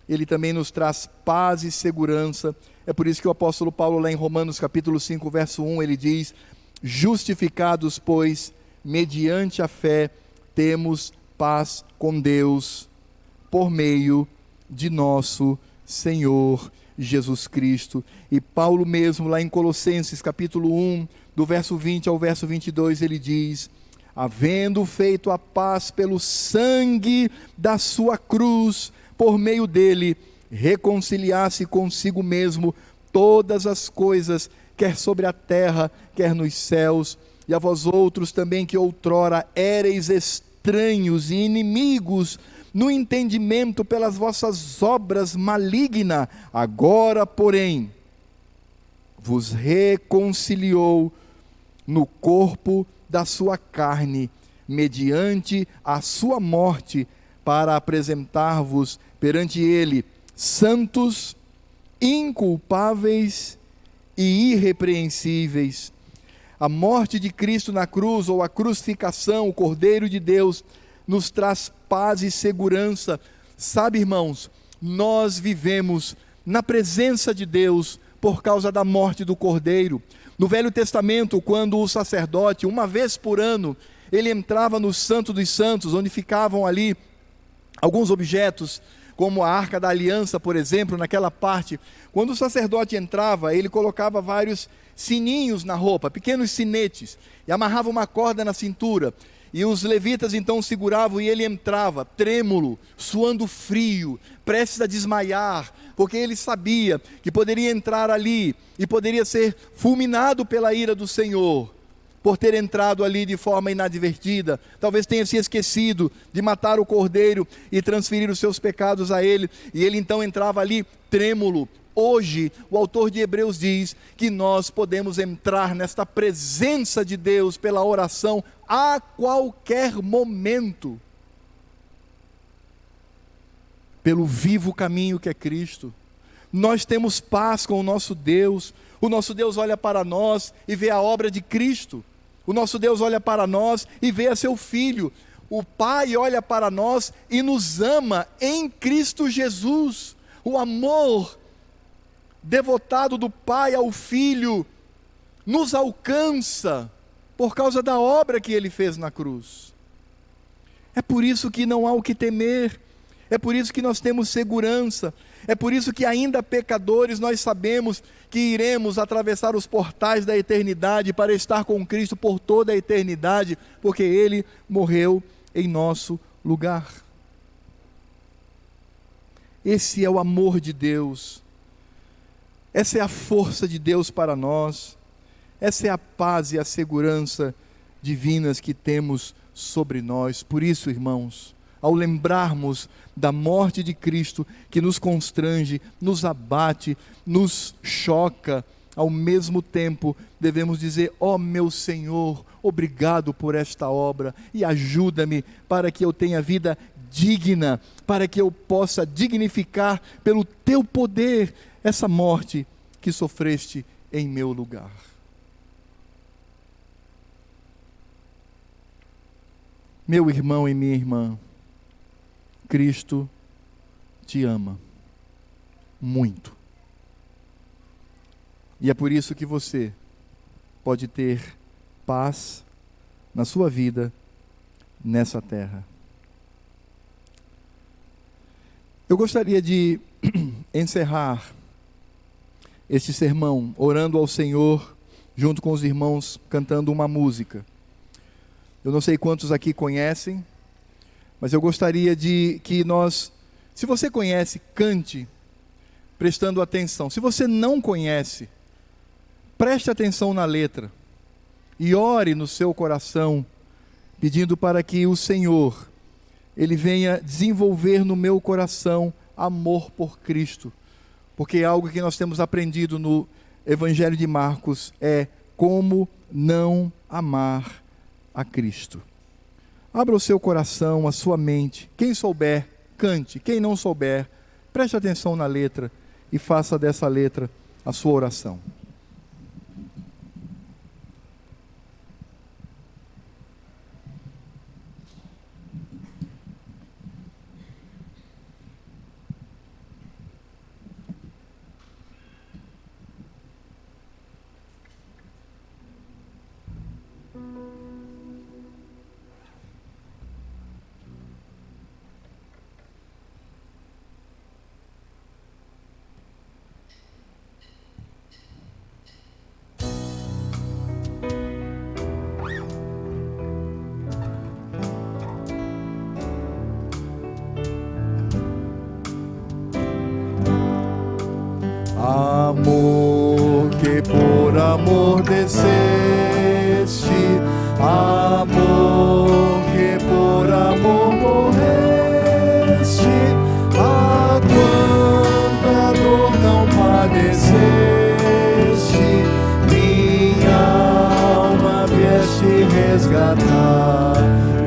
ele também nos traz paz e segurança. É por isso que o apóstolo Paulo, lá em Romanos capítulo 5, verso 1, ele diz: justificados, pois, mediante a fé, temos paz com Deus, por meio de nosso Senhor Jesus Cristo. E Paulo mesmo, lá em Colossenses capítulo 1, do verso 20 ao verso 22, ele diz: havendo feito a paz pelo sangue da sua cruz, por meio dele, reconciliar-se consigo mesmo todas as coisas, quer sobre a terra, quer nos céus, e a vós outros também que outrora éreis estranhos e inimigos no entendimento pelas vossas obras malignas, agora, porém, vos reconciliou no corpo da sua carne, mediante a sua morte, para apresentar-vos perante ele santos, inculpáveis e irrepreensíveis. A morte de Cristo na cruz, ou a crucificação, o Cordeiro de Deus, nos traz paz e segurança. Sabe, irmãos, nós vivemos na presença de Deus por causa da morte do Cordeiro. No Velho Testamento, quando o sacerdote, uma vez por ano, ele entrava no Santo dos Santos, onde ficavam ali alguns objetos, como a Arca da Aliança, por exemplo, naquela parte. Quando o sacerdote entrava, ele colocava vários sininhos na roupa, pequenos sinetes, e amarrava uma corda na cintura. E os levitas então seguravam e ele entrava, trêmulo, suando frio, prestes a desmaiar, porque ele sabia que poderia entrar ali e poderia ser fulminado pela ira do Senhor, por ter entrado ali de forma inadvertida. Talvez tenha se esquecido de matar o cordeiro e transferir os seus pecados a ele, e ele então entrava ali trêmulo. Hoje, o autor de Hebreus diz que nós podemos entrar nesta presença de Deus pela oração a qualquer momento, pelo vivo caminho que é Cristo. Nós temos paz com o nosso Deus olha para nós e vê a obra de Cristo, o nosso Deus olha para nós e vê a seu Filho, o Pai olha para nós e nos ama em Cristo Jesus. O amor devotado do Pai ao Filho nos alcança por causa da obra que Ele fez na cruz. É por isso que não há o que temer, é por isso que nós temos segurança, é por isso que ainda pecadores nós sabemos que iremos atravessar os portais da eternidade para estar com Cristo por toda a eternidade, porque Ele morreu em nosso lugar. Esse é o amor de Deus, essa é a força de Deus para nós, essa é a paz e a segurança divinas que temos sobre nós. Por isso, irmãos, ao lembrarmos da morte de Cristo, que nos constrange, nos abate, nos choca, ao mesmo tempo devemos dizer: ó meu Senhor, obrigado por esta obra, e ajuda-me para que eu tenha vida digna, para que eu possa dignificar pelo teu poder essa morte que sofreste em meu lugar. Meu irmão e minha irmã, Cristo te ama muito. E é por isso que você pode ter paz na sua vida nessa terra. Eu gostaria de encerrar este sermão orando ao Senhor, junto com os irmãos, cantando uma música. Eu não sei quantos aqui conhecem, mas eu gostaria de que nós, se você conhece, cante, prestando atenção. Se você não conhece, preste atenção na letra e ore no seu coração, pedindo para que o Senhor, Ele venha desenvolver no meu coração amor por Cristo, porque algo que nós temos aprendido no Evangelho de Marcos é como não amar a Cristo. Abra o seu coração, a sua mente. Quem souber, cante. Quem não souber, preste atenção na letra e faça dessa letra a sua oração. Amor que por amor desceste, amor que por amor morreste, a quanta dor não padeceste, minha alma vieste resgatar,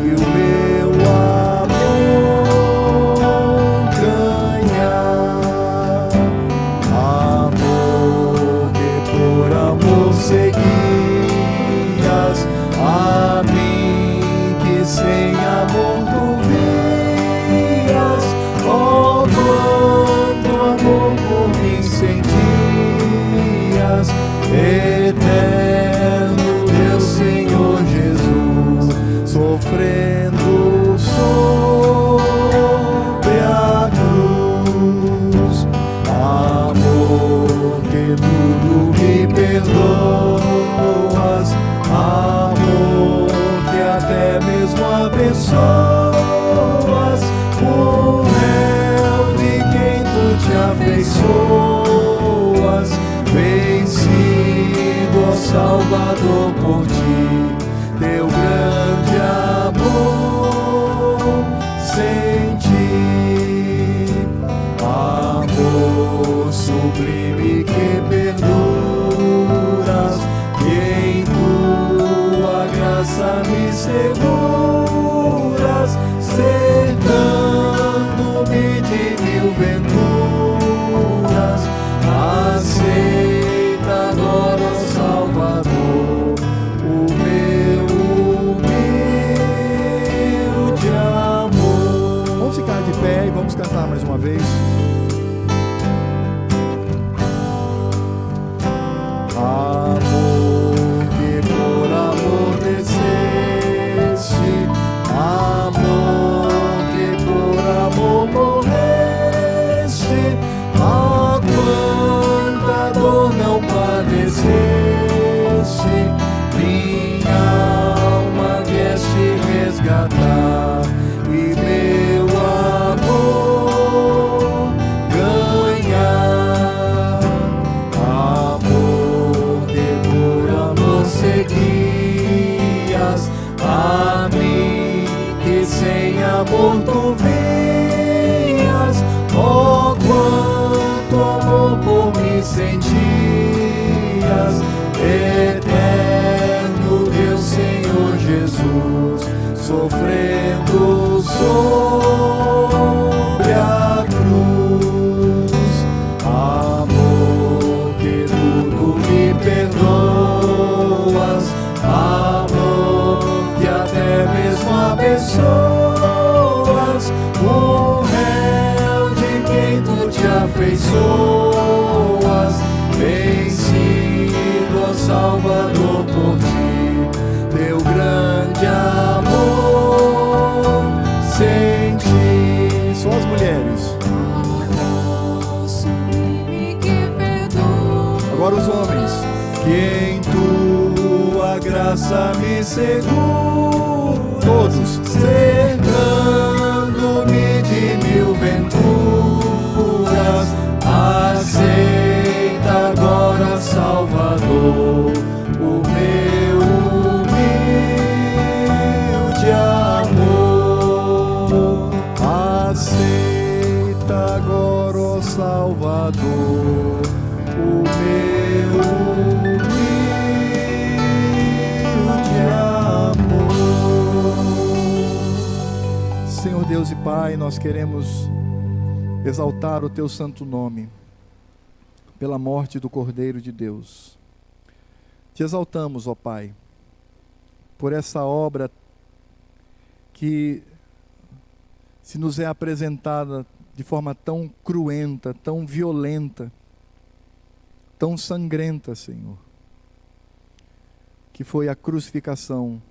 e o meu amor ganhar. Amor que por amor seguias, a mim que sem amor tu vias, oh quanto amor por mim sentias, eterno Deus Senhor Jesus, sofrendo sobre a cruz. Amor que tudo me perdoas, amor que até mesmo abençoas, o réu de quem tu te afeiçoas, vencido, ó Salvador, por ti, teu grande amor senti. Amor sublime que perduras, que em tua graça me seguras, cercando-me de mil venturas, aceita agora, ó Salvador, o meu humilde amor. Vamos ficar de pé e vamos cantar mais uma vez. Amor que por amor desceste, amor que por amor morreste, a quanta dor não padeceste, minha alma vieste resgatar, e meu amor ganhar. Amor que por amor seguias, a mim que sem amor tu vias, oh quanto amor por mim sentias, eterno Deus Senhor Jesus, sofrendo sobre a cruz. Amor que tudo me perdoas, amor que até mesmo abençoas, o réu de quem tu te afeiçoas, vencido, ó Salvador, por ti, teu grande amor senti. Só as mulheres. Agora os homens. Que em tua graça me segura, todos, cercando-me de mil venturas, aceita agora, Salvador, o meu humilde amor. Aceita agora, ó Salvador, o meu humilde amor. Senhor Deus e Pai, nós queremos exaltar o Teu santo nome pela morte do Cordeiro de Deus. Te exaltamos, ó Pai, por essa obra que se nos é apresentada de forma tão cruenta, tão violenta, tão sangrenta, Senhor, que foi a crucificação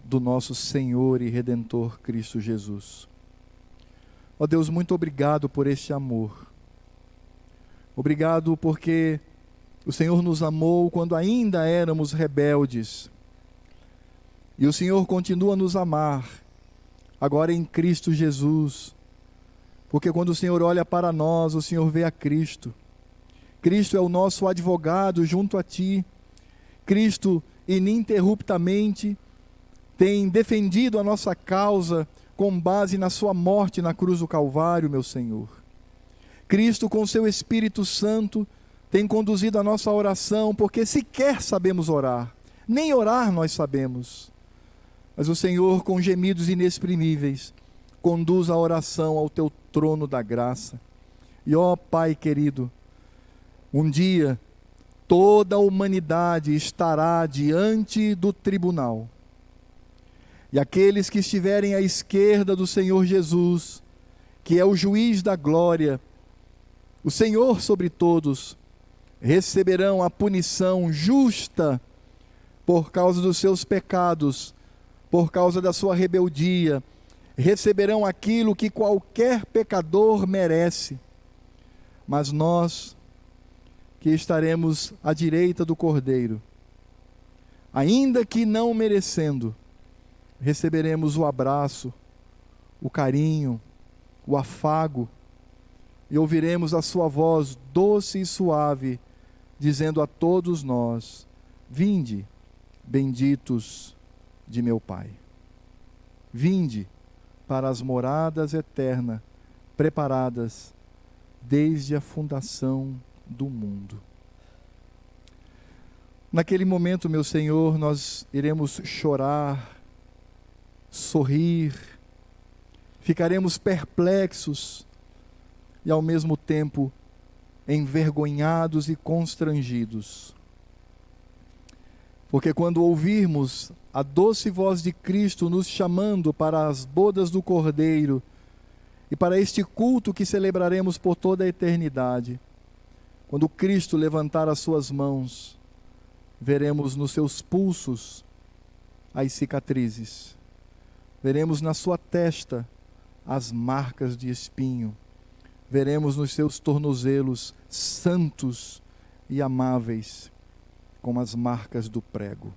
do nosso Senhor e Redentor Cristo Jesus. Ó Deus, muito obrigado por este amor. Obrigado porque o Senhor nos amou quando ainda éramos rebeldes. E o Senhor continua a nos amar, agora em Cristo Jesus. Porque quando o Senhor olha para nós, o Senhor vê a Cristo. Cristo é o nosso advogado junto a Ti. Cristo, ininterruptamente, tem defendido a nossa causa com base na sua morte na cruz do Calvário, meu Senhor. Cristo, com seu Espírito Santo, tem conduzido a nossa oração, porque sequer sabemos orar, nem orar nós sabemos. Mas o Senhor, com gemidos inexprimíveis, conduz a oração ao Teu trono da graça. E ó Pai querido, um dia toda a humanidade estará diante do tribunal. E aqueles que estiverem à esquerda do Senhor Jesus, que é o juiz da glória, o Senhor sobre todos, receberão a punição justa por causa dos seus pecados, por causa da sua rebeldia, receberão aquilo que qualquer pecador merece. Mas nós, que estaremos à direita do Cordeiro, ainda que não merecendo, receberemos o abraço, o carinho, o afago, e ouviremos a sua voz doce e suave, dizendo a todos nós: vinde, benditos de meu Pai. Vinde para as moradas eternas, preparadas desde a fundação do mundo. Naquele momento, meu Senhor, nós iremos chorar, sorrir, ficaremos perplexos e ao mesmo tempo envergonhados e constrangidos. Porque quando ouvirmos a doce voz de Cristo nos chamando para as bodas do Cordeiro e para este culto que celebraremos por toda a eternidade, quando Cristo levantar as suas mãos, veremos nos seus pulsos as cicatrizes, veremos na sua testa as marcas de espinho, veremos nos seus tornozelos santos e amáveis, como as marcas do prego.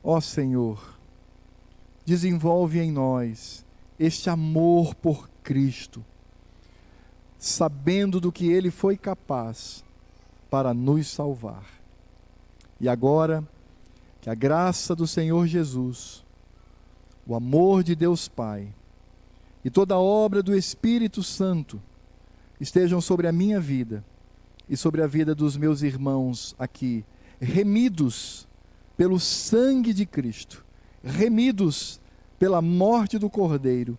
Ó Senhor, desenvolve em nós este amor por Cristo, sabendo do que Ele foi capaz para nos salvar. E agora, que a graça do Senhor Jesus, o amor de Deus Pai e toda a obra do Espírito Santo estejam sobre a minha vida e sobre a vida dos meus irmãos aqui, remidos pelo sangue de Cristo, remidos pela morte do Cordeiro,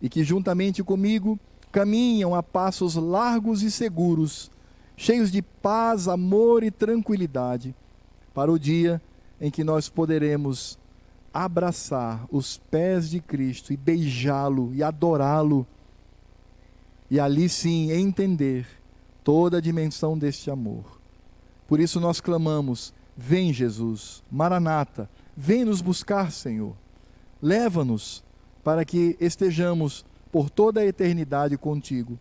e que juntamente comigo caminham a passos largos e seguros, cheios de paz, amor e tranquilidade, para o dia em que nós poderemos abraçar os pés de Cristo e beijá-lo e adorá-lo, e ali sim entender toda a dimensão deste amor. Por isso nós clamamos: vem Jesus, Maranata, vem nos buscar, Senhor. Leva-nos para que estejamos por toda a eternidade contigo.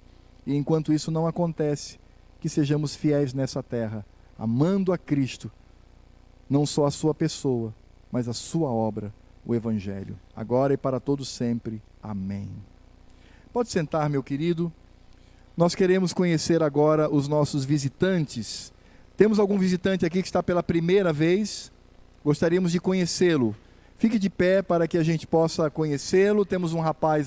E enquanto isso não acontece, que sejamos fiéis nessa terra, amando a Cristo, não só a sua pessoa, mas a sua obra, o Evangelho, agora e para todos sempre. Amém. Pode sentar, meu querido. Nós queremos conhecer agora os nossos visitantes. Temos algum visitante aqui que está pela primeira vez? Gostaríamos de conhecê-lo. Fique de pé para que a gente possa conhecê-lo. Temos um rapaz